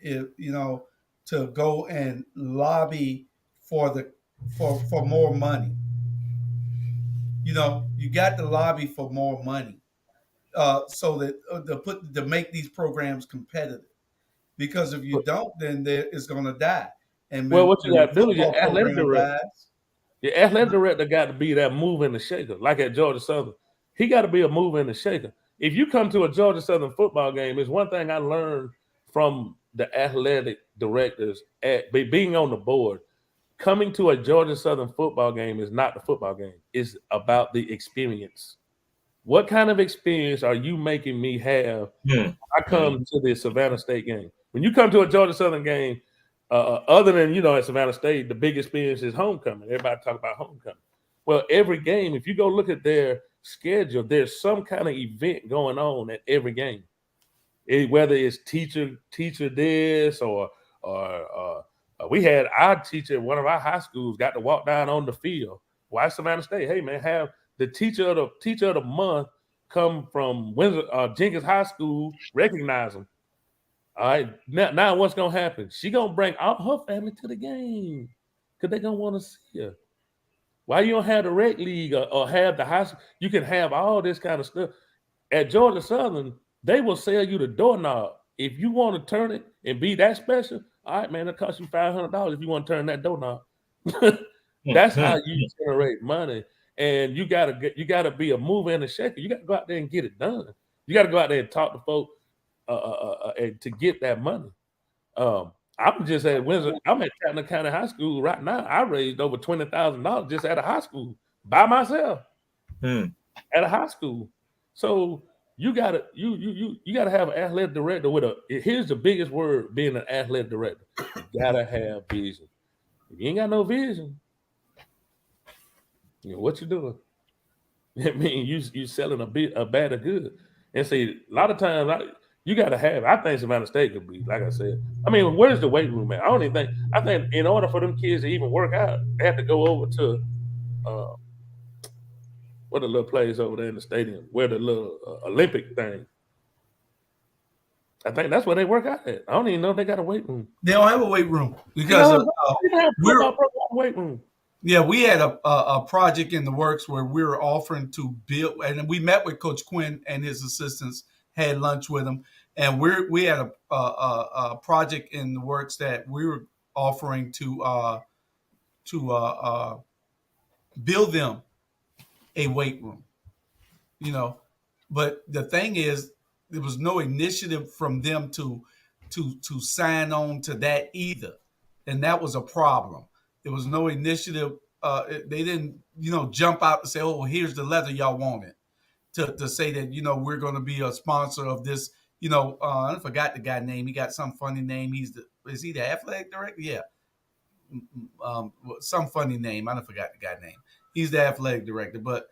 to go and lobby for more money. You got to lobby for more money. so that to make these programs competitive. Because if you don't, then it's going to die. And Well, what you when the got to do is football program dies, your athletic director got to be that mover and the shaker, like at Georgia Southern. He got to be a mover and a shaker. If you come to a Georgia Southern football game, it's one thing I learned from the athletic directors at being on the board. Coming to a Georgia Southern football game is not the football game. It's about the experience. What kind of experience are you making me have when I come to the Savannah State game? When you come to a Georgia Southern game, other than, at Savannah State, the big experience is homecoming. Everybody talk about homecoming. Well, every game, if you go look at their schedule, there's some kind of event going on at every game. Whether it's teacher this or we had our teacher at one of our high schools got to walk down on the field. Why Savannah State? Hey man, have the teacher of the month come from Jenkins High School, recognize them. All right, now what's gonna happen? She gonna bring all her family to the game because they gonna want to see her. Why you don't have the rec league or have the high school? You can have all this kind of stuff at Georgia Southern. They will sell you the doorknob if you want to turn it and be that special. All right, man, it costs you $500 if you want to turn that doorknob. That's how you generate money, and you gotta be a mover and a shaker. You gotta go out there and get it done. You gotta go out there and talk to folks and to get that money. I'm just at Windsor. I'm at Chattanooga County High School right now. I raised over $20,000 just at a high school by myself at a high school. So you gotta have an athletic director with here's the biggest word being an athletic director. You gotta have vision. If you ain't got no vision, what you doing? I mean, you selling a bad or good. And see, a lot of times you gotta have. I think Savannah State could be, like I said. I mean, where's the weight room at? I think in order for them kids to even work out, they have to go over to what the little place over there in the stadium, where the little Olympic thing. I think that's where they work out at. I don't even know if they got a weight room. They don't have a weight room because we're weight room. Yeah, we had a project in the works where we were offering to build, and we met with Coach Quinn and his assistants, had lunch with him, and we had a project in the works that we were offering to build them a weight room, But the thing is, there was no initiative from them to sign on to that either, and that was a problem. There was no initiative. They didn't, jump out and say, "Oh, here's the leather y'all wanted," to say that we're going to be a sponsor of this. I forgot the guy's name. He got some funny name. Is he the athletic director? Yeah, some funny name. I forgot the guy's name. He's the athletic director. But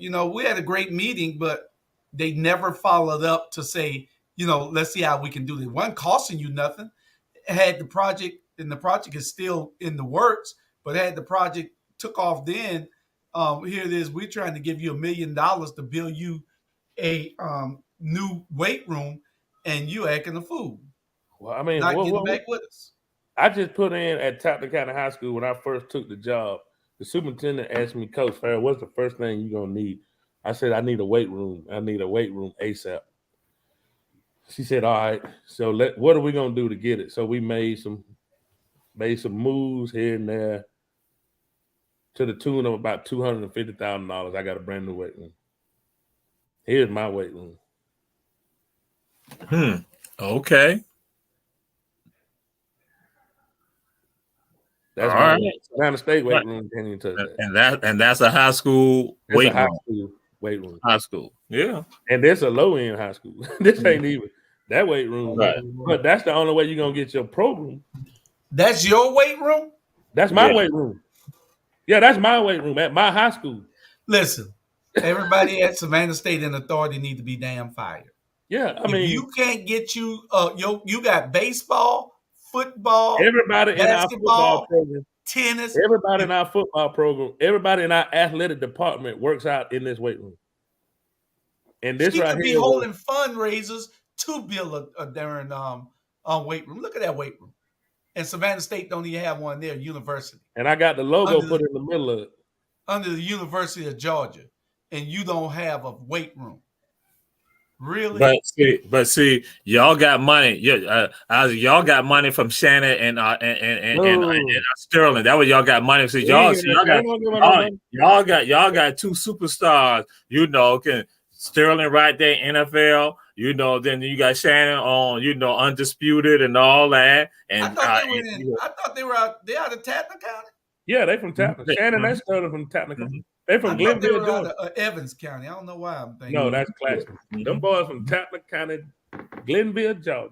we had a great meeting, but they never followed up to say, let's see how we can do this. It wasn't costing you nothing. Had the project. And the project is still in the works, but had the project took off then, here it is. We're trying to give you $1 million to build you a new weight room, and you acting a fool. Well, I mean, not getting back with us. I just put in at Chattanooga County High School when I first took the job. The superintendent asked me, Coach Farrell, what's the first thing you're gonna need? I said, I need a weight room. I need a weight room ASAP. She said, all right. So what are we gonna do to get it? So we made some moves here and there to the tune of about $250,000. I got a brand new weight room. Here's my weight room. Okay. That's my Savannah State weight room. Can't even touch that. And that's a high school weight room. Weight room. High school. Yeah. And there's a low end high school. This ain't even that weight room. Right. But that's the only way you're gonna get your program. That's your weight room? That's my weight room. Yeah, that's my weight room at my high school. Listen, everybody at Savannah State and Authority need to be damn fired. Yeah, I mean, you can't get you got baseball, football, everybody in our football program, tennis. Everybody in our football program, everybody in our athletic department works out in this weight room. And this right here, be holding fundraisers to build a darn weight room. Look at that weight room. And Savannah State don't even have one there, university. And I got the logo put in the middle of it. Under the University of Georgia. And you don't have a weight room. Really? But see, y'all got money. Y'all got money from Shannon and Sterling. That was y'all got money. See, y'all got two superstars. You know, can Sterling right there, NFL. You know, then you got Shannon on. You know, Undisputed and all that. And I thought they were in. I thought they were out. They out of Tappan County. Yeah, they from Tappan. Shannon and Sterling from Tappan County. They from Glenville, Georgia. Out of Evans County. I don't know why I'm thinking. No, that's Claxton. Them boys from Tappan County, Glenville, Georgia.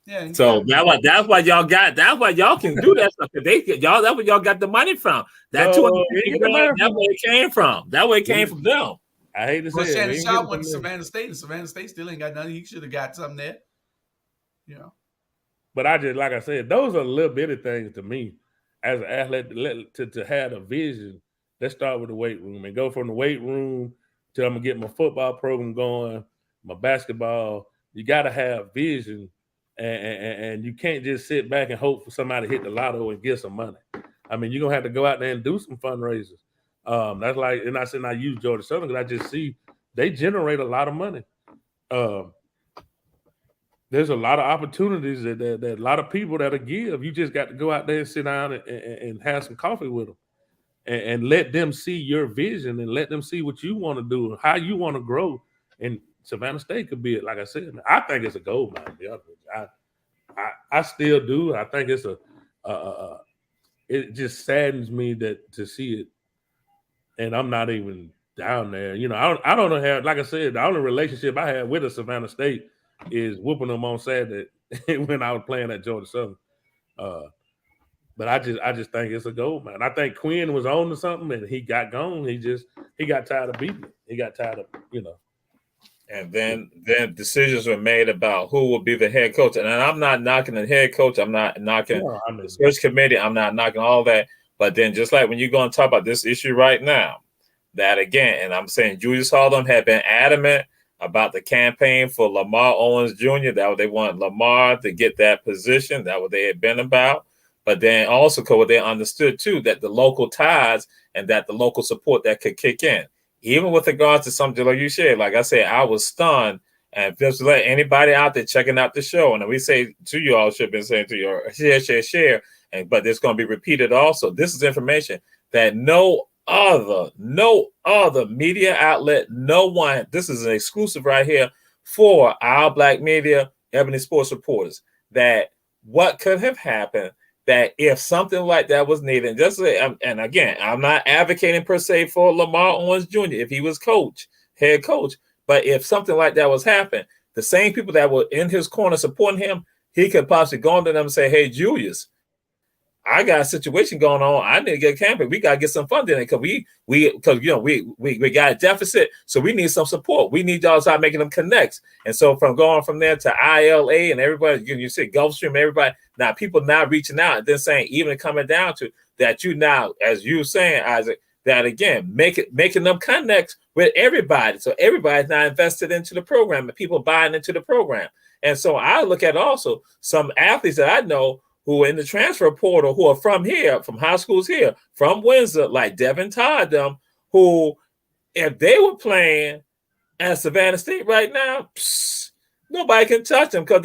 Yeah. So that's why y'all got. That's why y'all can do that stuff. Y'all. That's where y'all got the money from. That $250 grand. That's where it came from. That way it came from them. I hate to say it. Shannon Sharp went to Savannah State, and Savannah State still ain't got nothing. He should have got something there. You know. But I just, like I said, those are little bitty things to me as an athlete to have a vision. Let's start with the weight room and go from the weight room to I'm going to get my football program going, my basketball. You got to have vision, and you can't just sit back and hope for somebody to hit the lotto and get some money. I mean, you're going to have to go out there and do some fundraisers. That's like, and I said I use Georgia Southern because I just see they generate a lot of money. There's a lot of opportunities that a lot of people that'll give. You just got to go out there and sit down and have some coffee with them and let them see your vision and let them see what you want to do, how you want to grow. And Savannah State could be it. Like I said, I think it's a gold mine. To be honest with you. I still do. I think it's it just saddens me to see it. And I'm not even down there. You know, I don't know how, like I said, the only relationship I had with a Savannah State is whooping them on Saturday when I was playing at Georgia Southern. But I just think it's a gold, man. I think Quinn was on to something and he got gone. He got tired of beating it. He got tired of, you know. And then decisions were made about who will be the head coach. And I'm not knocking the head coach. I'm not knocking the search committee. I'm not knocking all that. But then just like when you're going to talk about this issue right now, that again, and I'm saying Julius Harlem had been adamant about the campaign for Lamar Owens Jr. That they want Lamar to get that position. That what they had been about. But then also what they understood too, that the local ties and that the local support that could kick in. Even with regards to something like you shared, like I said, I was stunned. And just to let anybody out there checking out the show, and we say to you all, should have been saying to you, share. But it's going to be repeated also. This is information that no other media outlet, no one, this is an exclusive right here for our Black media, Ebony Sports Reporters, that what could have happened, that if something like that was needed, and again, I'm not advocating per se for Lamar Owens Jr. if he was head coach, but if something like that was happening, the same people that were in his corner supporting him, he could possibly go on to them and say, "Hey, Julius, I got a situation going on. I need to get camping. We gotta get some funding because we got a deficit, so we need some support. We need y'all to start making them connects." And so from going from there to ILA and everybody, you see Gulfstream, everybody now people now reaching out and then saying even coming down to that you now, as you were saying, Isaac, that again making them connects with everybody, so everybody's now invested into the program and people buying into the program. And so I look at also some athletes that I know who are in the transfer portal, who are from here, from high schools here, from Windsor, like Devin Todd, them, who, if they were playing at Savannah State right now, nobody can touch them because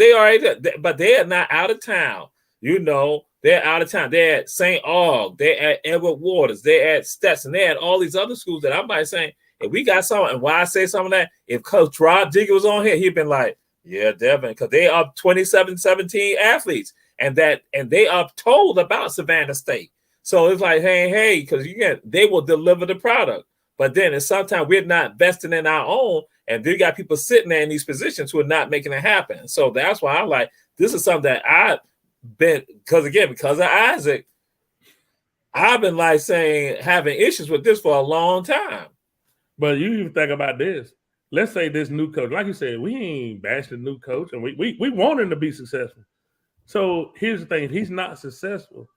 but they are not out of town. You know, they're out of town. They're at St. Aug, they're at Edward Waters, they're at Stetson, they're at all these other schools that I might say, if we got some, and why I say some of that, if Coach Rod Digger was on here, he'd been like, yeah, Devin, because they are 27-17 athletes. And they are told about Savannah State. So it's like, hey, because they will deliver the product. But then sometimes we're not investing in our own, and they got people sitting there in these positions who are not making it happen. So that's why I'm like, this is something that I've been, because of Isaac, I've been like saying, having issues with this for a long time. But you even think about this. Let's say this new coach, like you said, we ain't bashed the new coach, and we want him to be successful. So here's the thing: if he's not successful,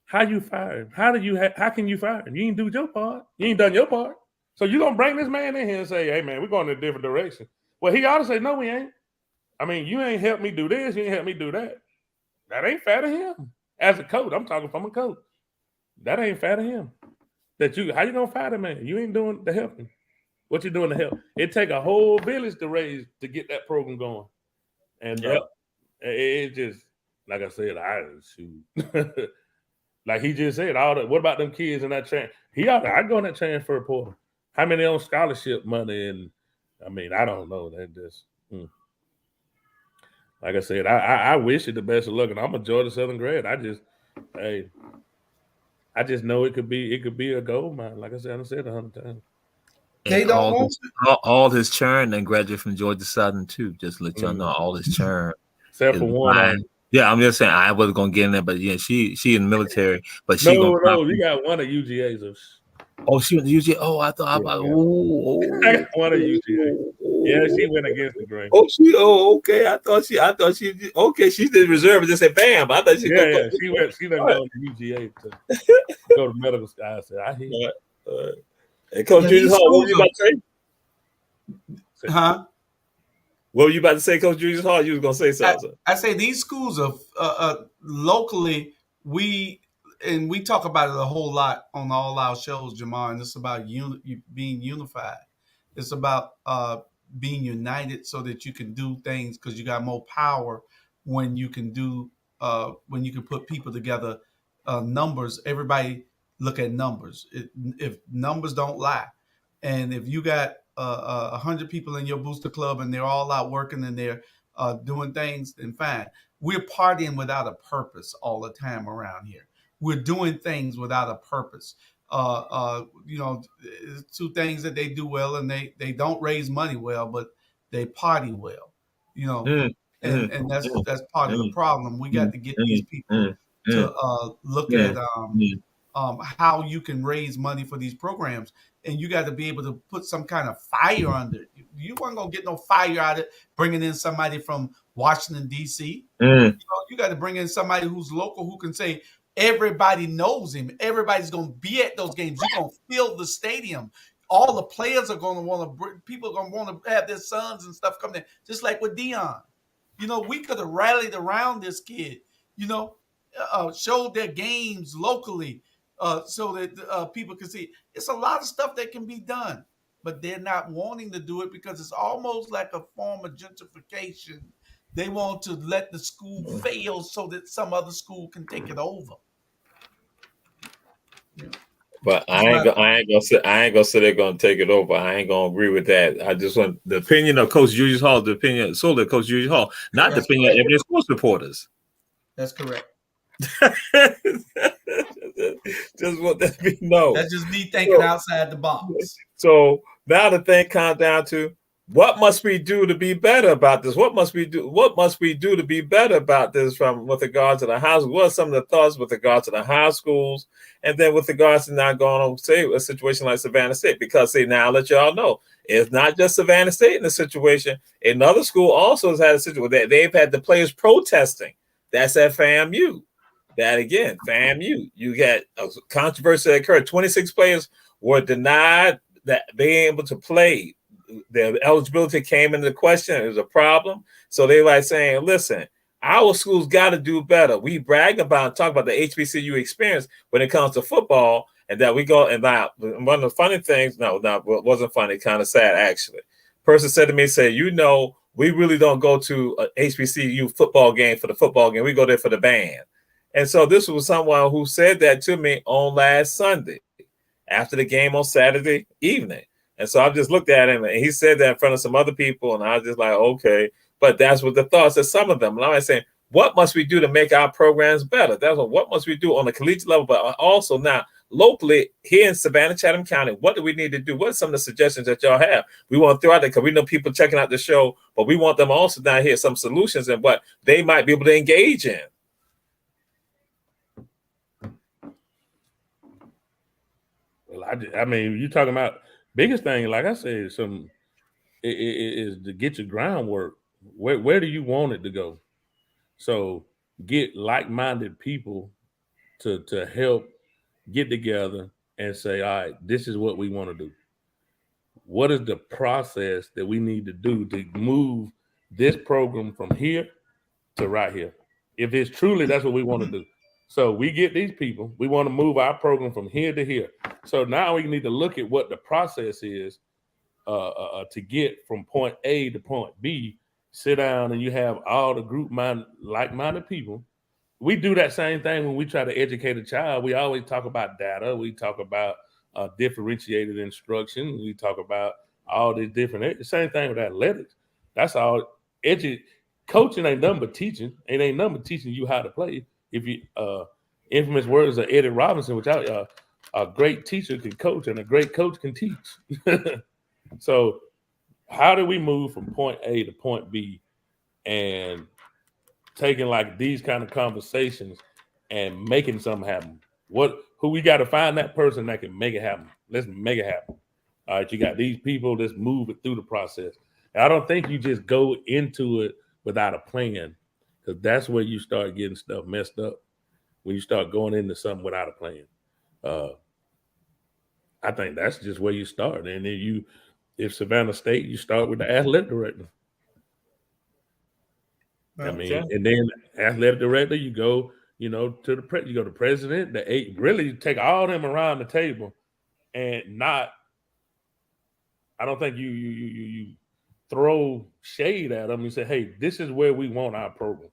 how you fire him? How can you fire him? You ain't do your part. You ain't done your part. So you're gonna bring this man in here and say, "Hey, man, we're going in a different direction." Well, he ought to say, "No, we ain't. I mean, you ain't helped me do this. You ain't helped me do that. That ain't fair to him." As a coach, I'm talking from a coach. That ain't fair to him. How you gonna fire the man? You ain't doing the helping. What you doing to help? It take a whole village to get that program going. And it just, like I said, shoot. Like he just said, what about them kids in that train? I'd go in that transfer portal. How many on scholarship money? And I mean, I don't know. That just like I said, I wish you the best of luck. And I'm a Georgia Southern grad. I just know it could be a gold mine. Like I said, I've said 100 times. They don't want all his churn and graduate from Georgia Southern too. Just to let y'all know, all his churn. Except for one. Yeah, I'm just saying I wasn't gonna get in there, but yeah, she in the military, but she you got one of UGA's. Oh, she went to UGA. Oh, I thought about I got one of UGA. Yeah, she went against the grain. Okay. I thought she okay, she's the reserve and just said bam. I thought she she done go to UGA to go to medical school. I said, I hear you. And Coach Julius Hall, what were you about to say? Huh? What were you about to say, Coach Julius Hall? You was gonna say something. I say these schools are locally, we talk about it a whole lot on all our shows, Jamar, and it's about being unified. It's about being united so that you can do things, because you got more power when you can put people together. Numbers, everybody look at numbers. If numbers don't lie, and if you got 100 people in your booster club and they're all out working and they're doing things, then fine. We're partying without a purpose all the time around here. We're doing things without a purpose. Two things that they do well, and they don't raise money well, but they party well. And that's part of the problem. We got to get these people to look at how you can raise money for these programs, and you got to be able to put some kind of fire under it. You weren't gonna get no fire out of it bringing in somebody from Washington D.C. You got to bring in somebody who's local, who can say everybody knows him. Everybody's gonna be at those games. You're gonna fill the stadium. All the players are gonna want to. People are gonna want to have their sons and stuff come in, just like with Dion. We could have rallied around this kid. Showed their games locally. So that people can see. It's a lot of stuff that can be done, but they're not wanting to do it because it's almost like a form of gentrification. They want to let the school fail so that some other school can take it over. But I ain't gonna say they're gonna take it over. I ain't gonna agree with that. I just want the opinion of Coach Julius Hall, the opinion solely of Coach Julius Hall, not the opinion of every sports reporters. That's correct. Just want that to be known. That's just me thinking outside the box. So now the thing comes down to, what must we do to be better about this? What must we do? What must we do to be better about this with regard to the high school? What are some of the thoughts with regard to the high schools? And then with regards to now going on, say, a situation like Savannah State, because now I'll let y'all know, it's not just Savannah State in the situation. Another school also has had a situation where they've had the players protesting. That's at FAMU. That again, FAMU. You got a controversy that occurred. 26 players were denied that being able to play. Their eligibility came into question. It was a problem. So they like saying, listen, our schools got to do better. We brag about, talk about the HBCU experience when it comes to football, and that we go, and now one of the funny things, no, it wasn't funny, kind of sad actually. Person said to me, we really don't go to a HBCU football game for the football game. We go there for the band. And so this was someone who said that to me on last Sunday after the game on Saturday evening. And so I just looked at him, and he said that in front of some other people, and I was just like, okay. But that's what the thoughts of some of them. And I'm saying, what must we do to make our programs better? That's what must we do on the collegiate level, but also now locally here in Savannah, Chatham County, what do we need to do? What are some of the suggestions that y'all have? We want to throw out there because we know people checking out the show, but we want them also down here some solutions and what they might be able to engage in. Well, I mean, you're talking about biggest thing, like I said, is to get your groundwork. Where do you want it to go? So get like-minded people to help get together and say, all right, this is what we want to do. What is the process that we need to do to move this program from here to right here? If it's truly that's what we want to do. So we get these people, we want to move our program from here to here. So now we need to look at what the process is to get from point A to point B, sit down and you have all the like-minded people. We do that same thing when we try to educate a child. We always talk about data. We talk about differentiated instruction. We talk about all these different. The same thing with athletics. That's all. Coaching ain't nothing but teaching. It ain't nothing but teaching you how to play. If you infamous words of Eddie Robinson, which a great teacher can coach and a great coach can teach. So how do we move from point A to point B and taking like these kind of conversations and making something happen? Who we got to find that person that can make it happen. Let's make it happen. All right, you got these people, let's move it through the process. And I don't think you just go into it without a plan, because that's where you start getting stuff messed up, when you start going into something without a plan. I think that's just where you start. And then if Savannah State, you start with the athletic director. I mean, and then athletic director, you go, to the president, the eight, really take all them around the table, and not. I don't think you throw shade at them and say, hey, this is where we want our program.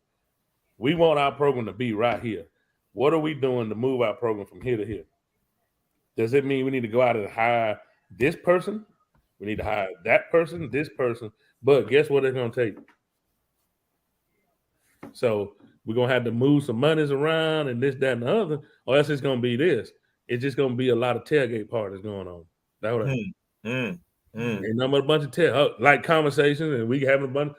We want our program to be right here. What are we doing to move our program from here to here? Does it mean we need to go out and hire this person? We need to hire that person, this person. But guess what it's going to take? So we're going to have to move some monies around and this, that, and the other, or else it's going to be this. It's just going to be a lot of tailgate parties going on. That's what ain't nothing but a bunch of like conversations, and we having a bunch.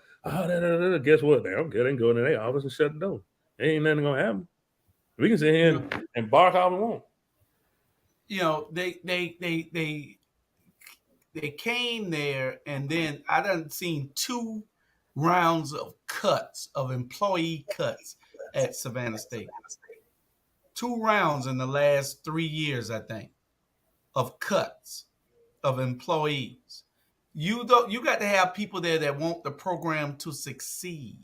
Guess what? They don't care. They can go in their office and shut the door. There ain't nothing going to happen. We can sit here and bark all we want. They came there, and then I done seen 2 rounds of employee cuts at Savannah State. 2 rounds in the last 3 years, I think, of cuts of employees. You got to have people there that want the program to succeed.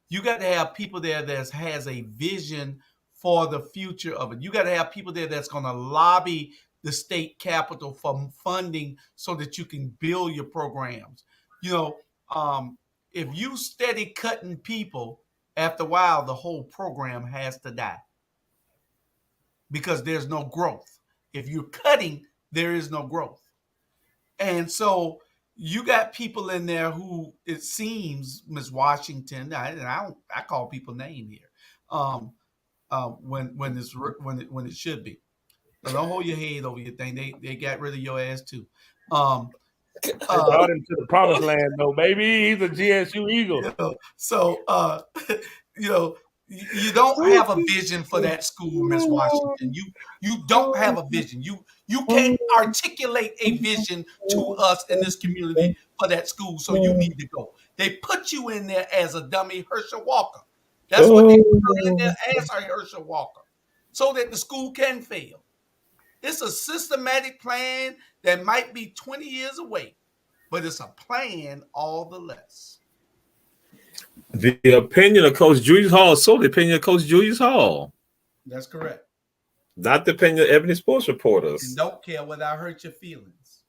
You got to have people there that has a vision for the future of it. You got to have people there that's going to lobby the state capitol for funding so that you can build your programs. If you steady cutting people, after a while, the whole program has to die, because there's no growth. If you're cutting, there is no growth. And so you got people in there who, it seems, Ms. Washington, I call people name here, when it should be. So don't hold your head over your thing. They got rid of your ass too. Brought him to the promised land, though, baby. He's a GSU Eagle. You don't have a vision for that school, Miss Washington. You don't have a vision. You can't articulate a vision to us in this community for that school, so you need to go. They put you in there as a dummy, Herschel Walker. That's what they put in there as Herschel Walker, so that the school can fail. It's a systematic plan that might be 20 years away, but it's a plan all the less. The opinion of Coach Julius Hall is so the opinion of Coach Julius Hall. That's correct. Not the opinion of Ebony Sports Reporters. And don't care whether I hurt your feelings.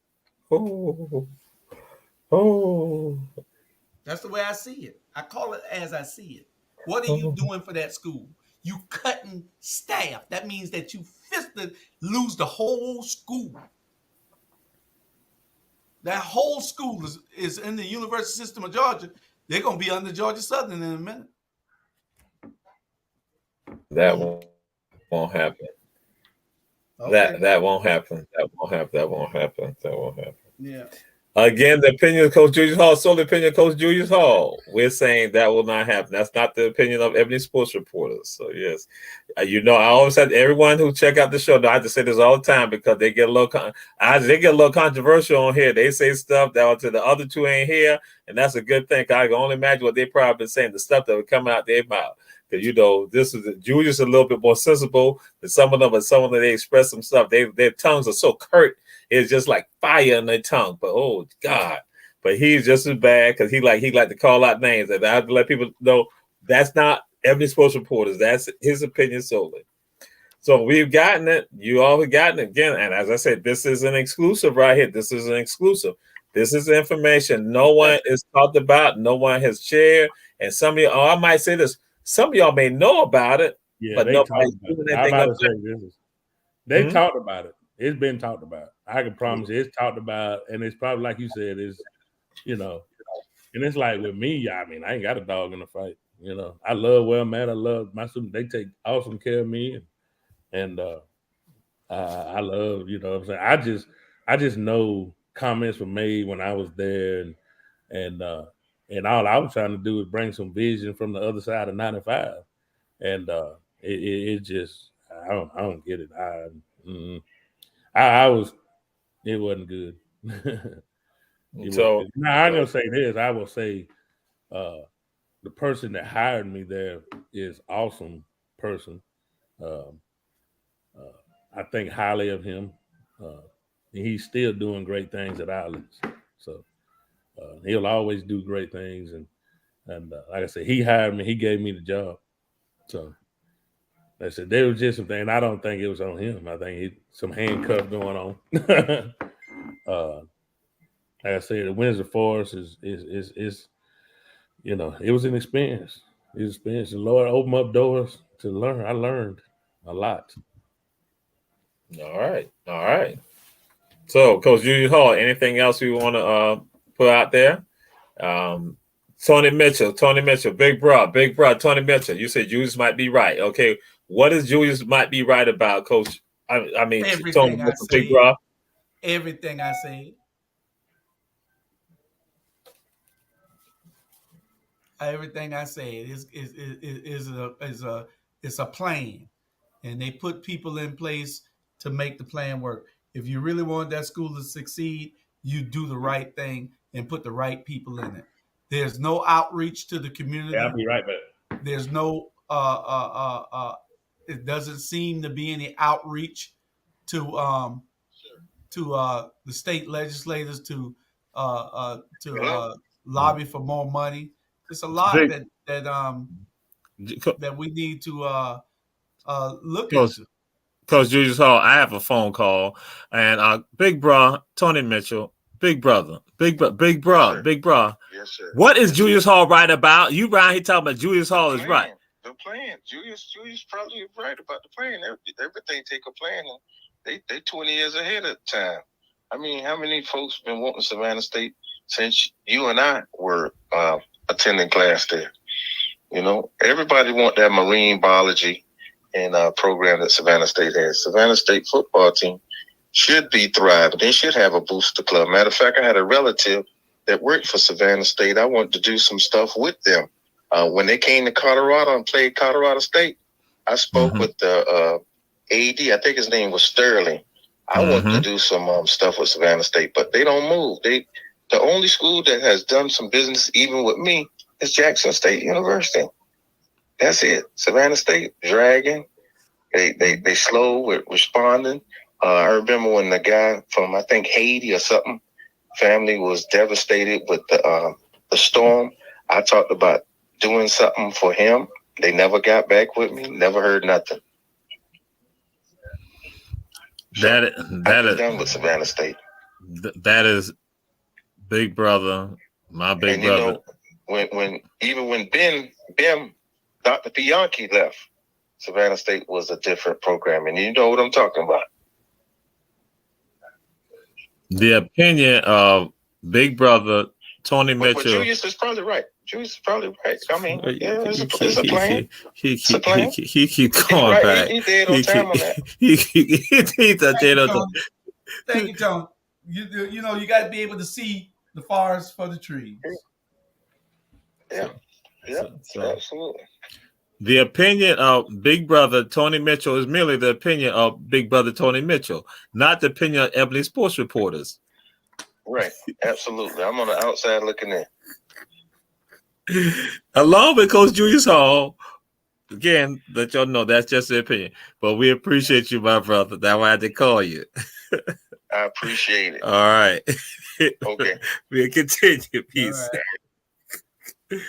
Oh. That's the way I see it. I call it as I see it. What are you doing for that school? You cutting staff. That means that you lose the whole school. That whole school is in the university system of Georgia. They're going to be under Georgia Southern in a minute. That won't happen. Okay. That won't happen. That won't happen. Yeah. Again, the opinion of Coach Julius Hall, so the opinion of Coach Julius Hall. We're saying that will not happen. That's not the opinion of Ebony Sports Reporters. So yes, I always have everyone who check out the show. I have to say this all the time because they get a little controversial on here. They say stuff that to the other two ain't here, and that's a good thing. I can only imagine what they probably been saying, the stuff that would come out their mouth. Because this is Julius a little bit more sensible than some of them, but some of them they express some stuff. Their tongues are so curt. It's just like fire in their tongue. But oh God! But he's just as bad because he like to call out names, and I have to let people know that's not Ebony Sports Reporters. That's his opinion solely. So we've gotten it. You all have gotten it again. And as I said, this is an exclusive right here. This is an exclusive. This is information no one is talked about, no one has shared. And some of y'all, I might say this, some of y'all may know about it, Yeah, but they talked nobody's about doing it. I'm anything about to about say it. this. They Hmm? talked about it. It's been talked about. I can promise you, it's talked about, and it's probably like you said, is and it's like with me. I mean, I ain't got a dog in the fight. I love where I'm at. I love my students. They take awesome care of me, and I love. What I'm saying. I just know comments were made when I was there, and all I was trying to do is bring some vision from the other side of 95, and it just I don't get it. I was it wasn't good. It wasn't So, good. Now I'm gonna say this. I will say the person that hired me there is awesome person. Um, I think highly of him. Uh, and he's still doing great things at Islands. So he'll always do great things. And like I said, he hired me. He gave me the job. So like I said, there was just some things. I don't think it was on him. I think some handcuff going on. Like I said, the Windsor Forest is it was an experience. It was an experience. The Lord opened up doors to learn. I learned a lot. all right. So, Coach Julius Hall, anything else you want to put out there? Tony Mitchell, Big Bro, Tony Mitchell. You said Julius might be right. Okay, what is Julius might be right about, Coach? I mean, Tony Everything I Mitchell, Big said. Bro. Everything I said. Everything I said is a plan, and they put people in place to make the plan work. If you really want that school to succeed, you do the right thing and put the right people in it. There's no outreach to the community. Yeah, I'll be right back. There's no it doesn't seem to be any outreach to the state legislators to lobby for more money. It's a lot Big that we need to look Coach, into. Coach Julius Hall. I have a phone call, and Big Bro, Tony Mitchell, Big Brother, Big Bro, Sir. Big Bro. Yes, sir. What is Julius Hall right about? You right here talking about Julius Hall is right. The plan. Julius probably right about the plan. Everything take a plan, and they 20 years ahead of time. I mean, how many folks been wanting Savannah State since you and I were attending class there? Everybody want that marine biology and program that Savannah State has. Savannah State football team should be thriving. They should have a booster club. Matter of fact, I had a relative that worked for Savannah State. I wanted to do some stuff with them. When they came to Colorado and played Colorado State, I spoke with the AD. I think his name was Sterling. I wanted to do some stuff with Savannah State, but they don't move. The only school that has done some business even with me is Jackson State University. That's it. Savannah State dragging. They slow with responding. I remember when the guy from I think Haiti or something family was devastated with the storm. I talked about doing something for him. They never got back with me. Never heard nothing. That is done with Savannah State. That is Big Brother, my big brother. When Ben, Dr. Bianchi left, Savannah State was a different program, and you know what I'm talking about. The opinion of Big Brother Tony Mitchell. But Julius is probably right. I mean, yeah, it's a plan. He keeps going right. back. He dead on time on that. He's a dead on time. Thank you, Tony. You got to be able to see the forest for the trees. Yeah, absolutely. The opinion of Big Brother Tony Mitchell is merely the opinion of Big Brother Tony Mitchell, not the opinion of Ebony sports reporters. Right, absolutely. I'm on the outside looking in. Along with Coach Julius Hall, again, let y'all know that's just the opinion. But we appreciate you, my brother. That's why I had to call you. I appreciate it. All right. Okay. We'll continue. Peace. Right.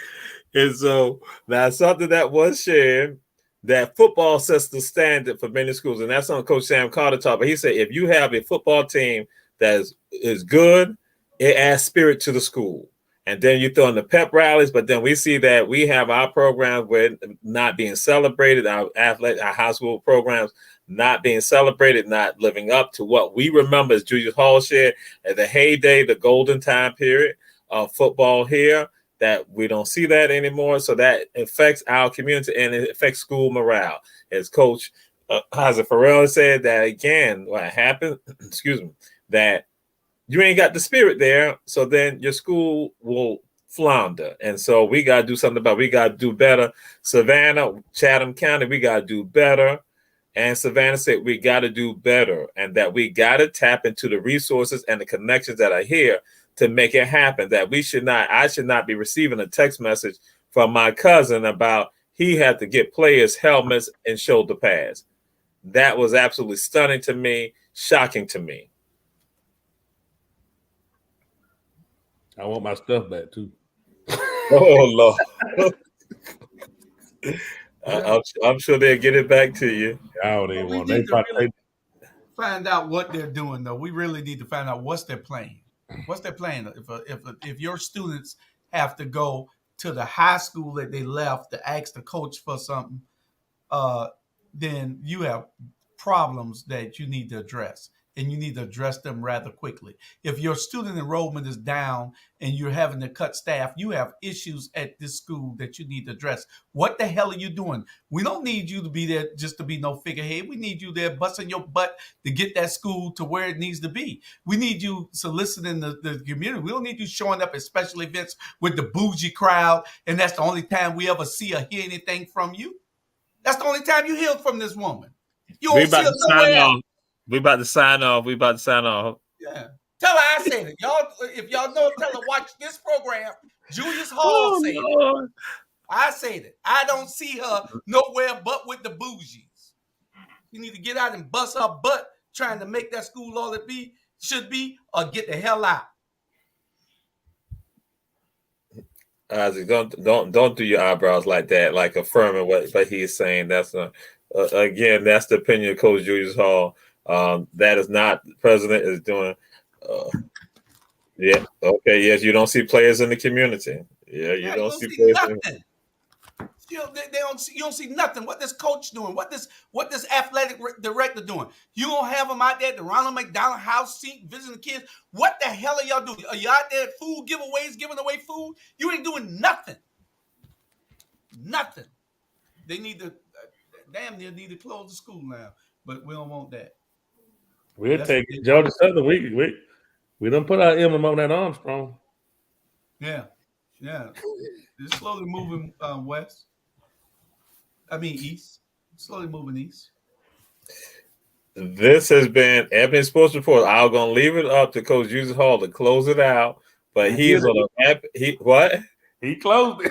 And so now something that was shared, that football sets the standard for many schools. And that's on Coach Sam Carter talk. But he said if you have a football team that is good, it adds spirit to the school. And then you throw in the pep rallies, but then we see that we have our programs with not being celebrated, our high school programs not being celebrated, not living up to what we remember as Julius Hall shared at the heyday, the golden time period of football here, that we don't see that anymore. So that affects our community and it affects school morale. As Coach Isaac Farrell said, that again, what happened, excuse me, that you ain't got the spirit there, so then your school will flounder. And so we got to do something about it. We got to do better. Savannah, Chatham County, we got to do better. And Savannah said we got to do better, and that we got to tap into the resources and the connections that are here to make it happen. That I should not be receiving a text message from my cousin about he had to get players helmets and shoulder pads. That was absolutely stunning to me, shocking to me. I want my stuff back too. Oh Lord. I'm sure they'll get it back to you. I don't even want. They really find out what they're doing, though. We really need to find out what's their plan. What's their plan? If your students have to go to the high school that they left to ask the coach for something, then you have problems that you need to address, and you need to address them rather quickly. If your student enrollment is down and you're having to cut staff, you have issues at this school that you need to address. What the hell are you doing? We don't need you to be there just to be no figurehead. We need you there busting your butt to get that school to where it needs to be. We need you soliciting the community. We don't need you showing up at special events with the bougie crowd, and that's the only time we ever see or hear anything from you. That's the only time you hear from this woman. You don't see her nowhere else. We about to sign off. Yeah. Tell her I said it. Y'all, if y'all know, tell her watch this program. Julius Hall said it. I said it. I don't see her nowhere but with the bougies. You need to get out and bust her butt trying to make that school all it should be, or get the hell out. Isaac, don't do your eyebrows like that, like affirming what he's saying. That's again, that's the opinion of Coach Julius Hall. That is not the president is doing. Yeah. Okay. Yes, you don't see players in the community. Yeah, you don't see players. Nothing. You don't see nothing. What this coach doing? What this athletic director doing? You don't have them out there at the Ronald McDonald House seat visiting the kids. What the hell are y'all doing? Are you out there at food giveaways, giving away food? You ain't doing nothing. Nothing. They need to damn near need to close the school now, but we don't want that. We'll take it. Georgia Southern. We don't put our emblem on that Armstrong. Yeah. It's slowly moving west. East. Slowly moving east. This has been Ebony Sports Report. I'm gonna leave it up to Coach Julius Hall to close it out, but he's on a He closed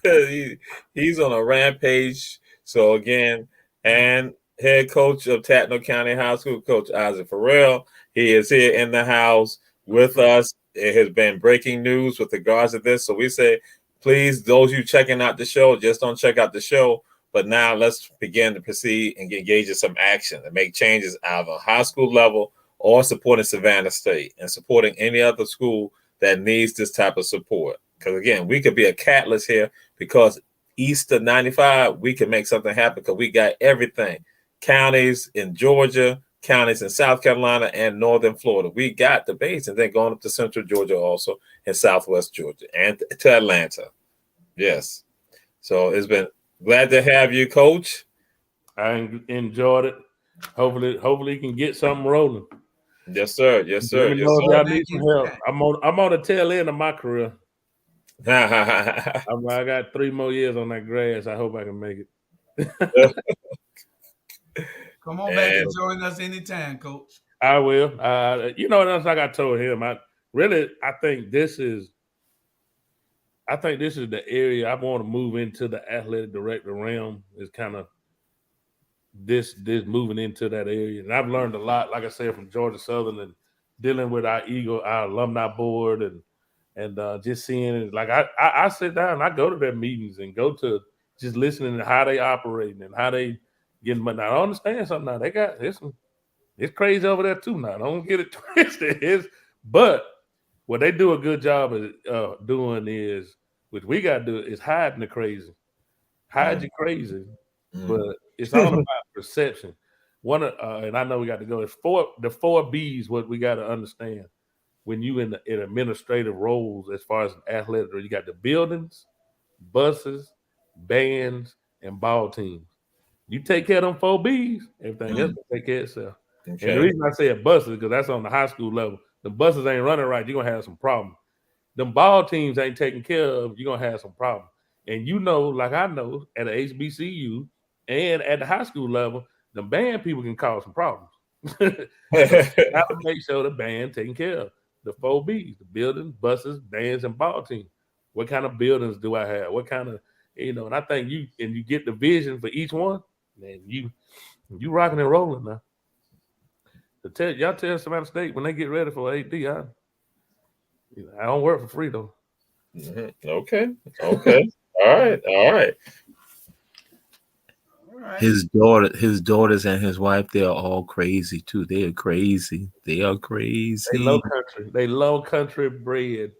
it. He's on a rampage. So again, and head coach of Tatno County High School, Coach Isaac Farrell. He is here in the house with us. It has been breaking news with regards to this. So we say, please, those of you checking out the show, just don't check out the show. But now let's begin to proceed and engage in some action and make changes out of a high school level, or supporting Savannah State and supporting any other school that needs this type of support. Because again, we could be a catalyst here, because east of 95, we can make something happen, because we got everything. Counties in Georgia, counties in South Carolina, and northern Florida. We got the base, and then going up to central Georgia also, and southwest Georgia, and to Atlanta. Yes. So it's been glad to have you, Coach. I enjoyed it. Hopefully you can get something rolling. Yes, sir. Yes, sir. Let me know if y'all need some help. I'm on the tail end of my career. I got 3 more years on that grass. I hope I can make it. Come on back and join us anytime, Coach. I will. You know what else? Like I told him, I think this is the area I want to move into. The athletic director realm is kind of this moving into that area, and I've learned a lot. Like I said, from Georgia Southern and dealing with our alumni board, and just seeing it. Like I sit down, I go to their meetings and go to just listening to how they operating and how they getting money. Now, I understand something now. They got it's crazy over there too now. Don't get it twisted. But what they do a good job of doing is, which we got to do, is hiding the crazy. Hide your crazy, but it's all about perception. And I know we got to go. It's the 4 B's. What we got to understand when you in administrative roles, as far as athletic, you got the buildings, buses, bands, and ball teams. You take care of them 4 B's, everything else will take care of itself. Okay. And the reason I say buses because that's on the high school level. The buses ain't running right, you're gonna have some problems. Them ball teams ain't taken care of, you're gonna have some problems. And you know, like I know, at the HBCU and at the high school level, the band people can cause some problems. So you have to make sure the band taken care of. The 4 B's, the buildings, buses, bands, and ball teams. What kind of buildings do I have? What kind of, and I think you get the vision for each one, and you rocking and rolling now. Y'all tell Savannah State when they get ready for AD, I don't work for free though. Okay. All right. His daughters and his wife, they are all crazy too. They are crazy. They low country bred.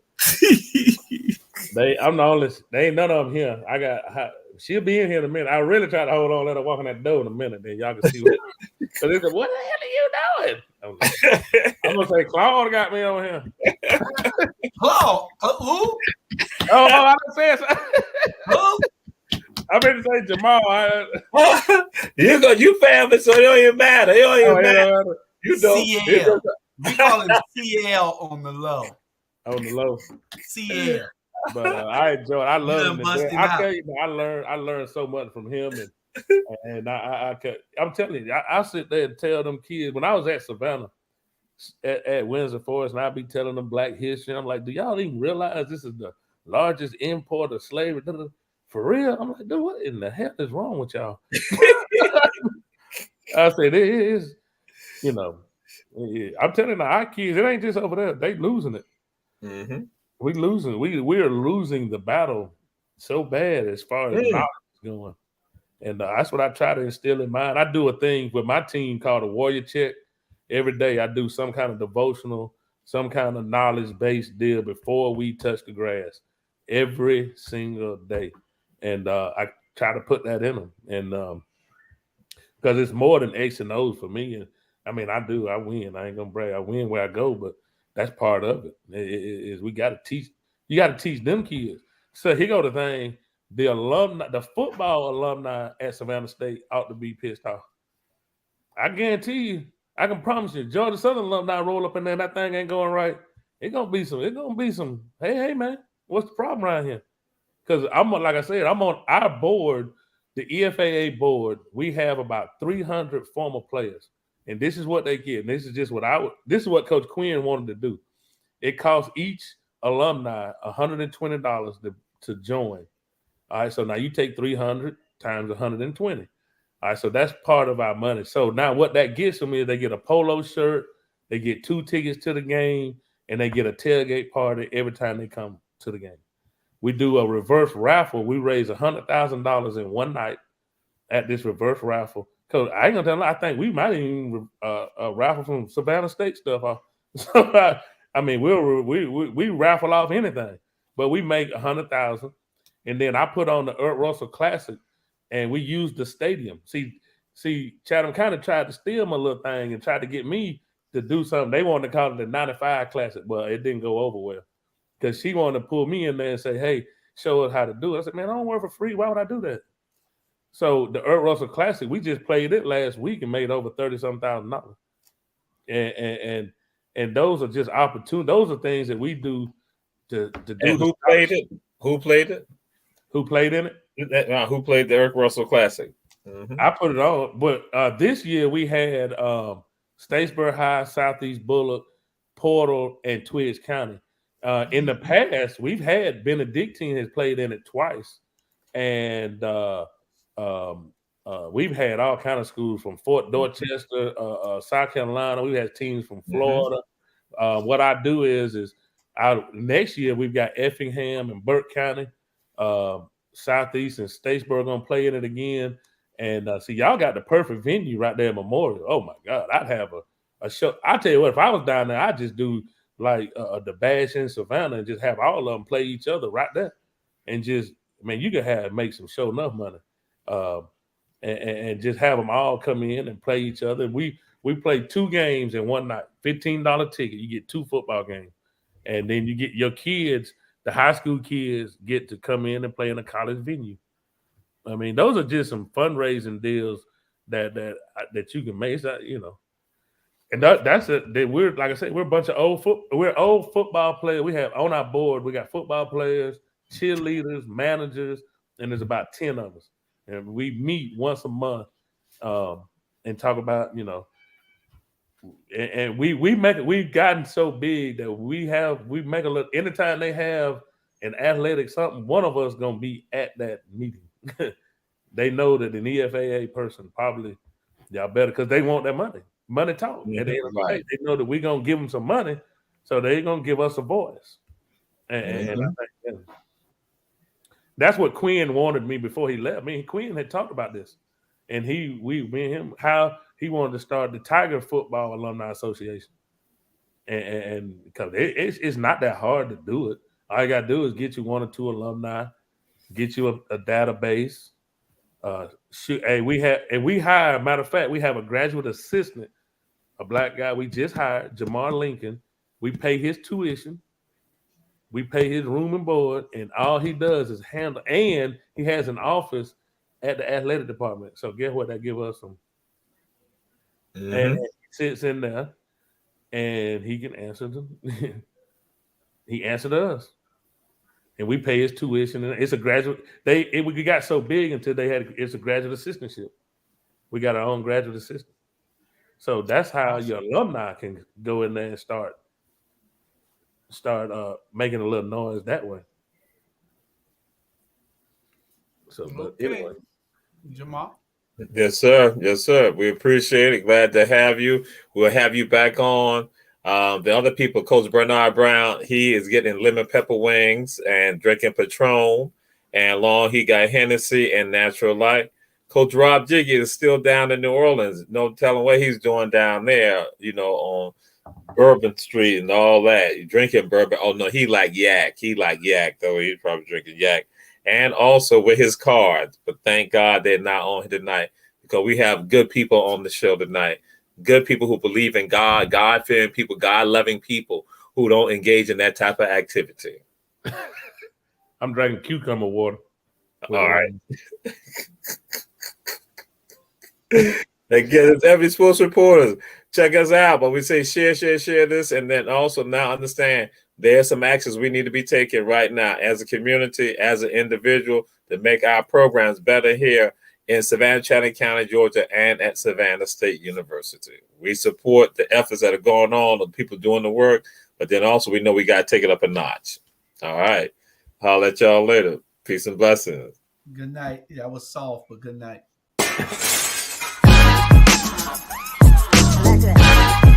I'm the only. They ain't none of them here. She'll be in here in a minute. I really try to hold on, let her walk in that door in a minute. Then y'all can see what. So they said, "What the hell are you doing?" I'm gonna say, Claude got me over here. Claude, who? Oh, I didn't say it. Who? I meant to say Jamal. You family, so it don't even matter. It don't even matter. You know, CL. We call him CL on the low. On the low. CL. But I enjoy it. I love him. I tell you, I learned so much from him, and I'm telling you, I sit there and tell them kids when I was at Savannah at Windsor Forest, and I'd be telling them Black history. I'm like, do y'all even realize this is the largest import of slavery? For real? I'm like, dude, what in the hell is wrong with y'all? I said, it is, I'm telling you, our kids, it ain't just over there. They losing it. Mm-hmm. We losing. We are losing the battle so bad as far as knowledge is going. And that's what I try to instill in mind. I do a thing with my team called a Warrior Check. Every day I do some kind of devotional, some kind of knowledge-based deal before we touch the grass. Every single day. And I try to put that in them. And because it's more than X and O's for me. And I mean, I win. I ain't going to brag. I win where I go, but that's part of it. Is we got to teach. You got to teach them kids. So here go the thing. The football alumni at Savannah State ought to be pissed off. I guarantee you, I can promise you, Georgia Southern alumni roll up in there and that thing ain't going right. It's gonna be some, hey man, what's the problem around here? Because like I said, I'm on our board, the EFAA board. We have about 300 former players. And this is what they get. And this is what Coach Quinn wanted to do. It costs each alumni $120 to join. All right, so now you take 300 times 120. All right, so that's part of our money. So now what that gets them is they get a polo shirt, they get 2 tickets to the game, and they get a tailgate party every time they come to the game. We do a reverse raffle. We raise $100,000 in one night at this reverse raffle. Cause I ain't gonna tell you, I think we might even raffle from Savannah State stuff off. So I mean, we raffle off anything, but we make $100,000, and then I put on the Earl Russell Classic, and we use the stadium. See, Chatham kind of tried to steal my little thing and tried to get me to do something. They wanted to call it the 95 Classic, but it didn't go over well because she wanted to pull me in there and say, "Hey, show us how to do it." I said, "Man, I don't work for free. Why would I do that?" So the Earl Russell Classic, we just played it last week and made over $30,000. And those are just opportunities. Those are things that we do to do. And who played it? Who played it? Who played in it? Who played the Eric Russell Classic? Mm-hmm. I put it on, but this year we had Statesboro High, Southeast Bullock, Portal, and Twiggs County. In the past, we've had Benedictine has played in it twice, and we've had all kind of schools from Fort Dorchester, South Carolina. We've had teams from Florida. What I do is next year we've got Effingham and Burke County, Southeast and Statesboro gonna play in it again. And see, y'all got the perfect venue right there at Memorial. Oh my God, I'd have a show. I tell you what, if I was down there, I'd just do like the Bash in Savannah and just have all of them play each other right there, and just you could make some show enough money, and just have them all come in and play each other. We played 2 games in one night, $15 ticket. You get 2 football games, and then you get your kids, the high school kids, get to come in and play in a college venue. I mean, those are just some fundraising deals that you can make. And that's it. We're, like I said, we're a bunch of old football players. We have on our board, we got football players, cheerleaders, managers, and there's about 10 of us. And we meet once a month and talk about, and we've gotten so big that we make a little, anytime they have an athletic something, one of us gonna be at that meeting. They know that an EFAA person probably y'all better, because they want that money. Money talk. At the end of the day, they know that we're gonna give them some money, so they're gonna give us a voice. And I think that's what Quinn wanted me before he left. Quinn had talked about this, and me and him, how he wanted to start the Tiger Football Alumni Association, and because it's not that hard to do it. All you gotta do is get you 1 or 2 alumni, get you a database. We hire. Matter of fact, we have a graduate assistant, a black guy we just hired, Jamar Lincoln. We pay his tuition, we pay his room and board, and all he does is handle. And he has an office at the athletic department. So guess what? That give us some. And he sits in there, and he can answer them. He answered us. And we pay his tuition, and it's a graduate. We got so big until it's a graduate assistantship. We got our own graduate assistant, so that's how your alumni can go in there and start making a little noise that way. So, but anyway, Jamal. Yes, sir. Yes, sir. We appreciate it. Glad to have you. We'll have you back on. The other people, Coach Bernard Brown, he is getting lemon pepper wings and drinking Patron. And long he got Hennessy and Natural Light. Coach Rob Jiggy is still down in New Orleans. No telling what he's doing down there, on Bourbon Street and all that. You drinking bourbon. Oh, no, he like yak. He like yak, though. He's probably drinking yak. And also with his cards. But thank God they're not on tonight, because we have good people on the show tonight. Good people who believe in God, God-fearing people, God-loving people who don't engage in that type of activity. I'm drinking cucumber water. All right. Again, it's every sports reporters. Check us out. But we say share this. And then also now understand there's some actions we need to be taking right now as a community, as an individual, to make our programs better here in Savannah, Chatham County, Georgia, and at Savannah State University. We support the efforts that are going on, the people doing the work, but then also we know we got to take it up a notch. All right. I'll let y'all later. Peace and blessings. Good night. Yeah, I was soft, but good night. Like that.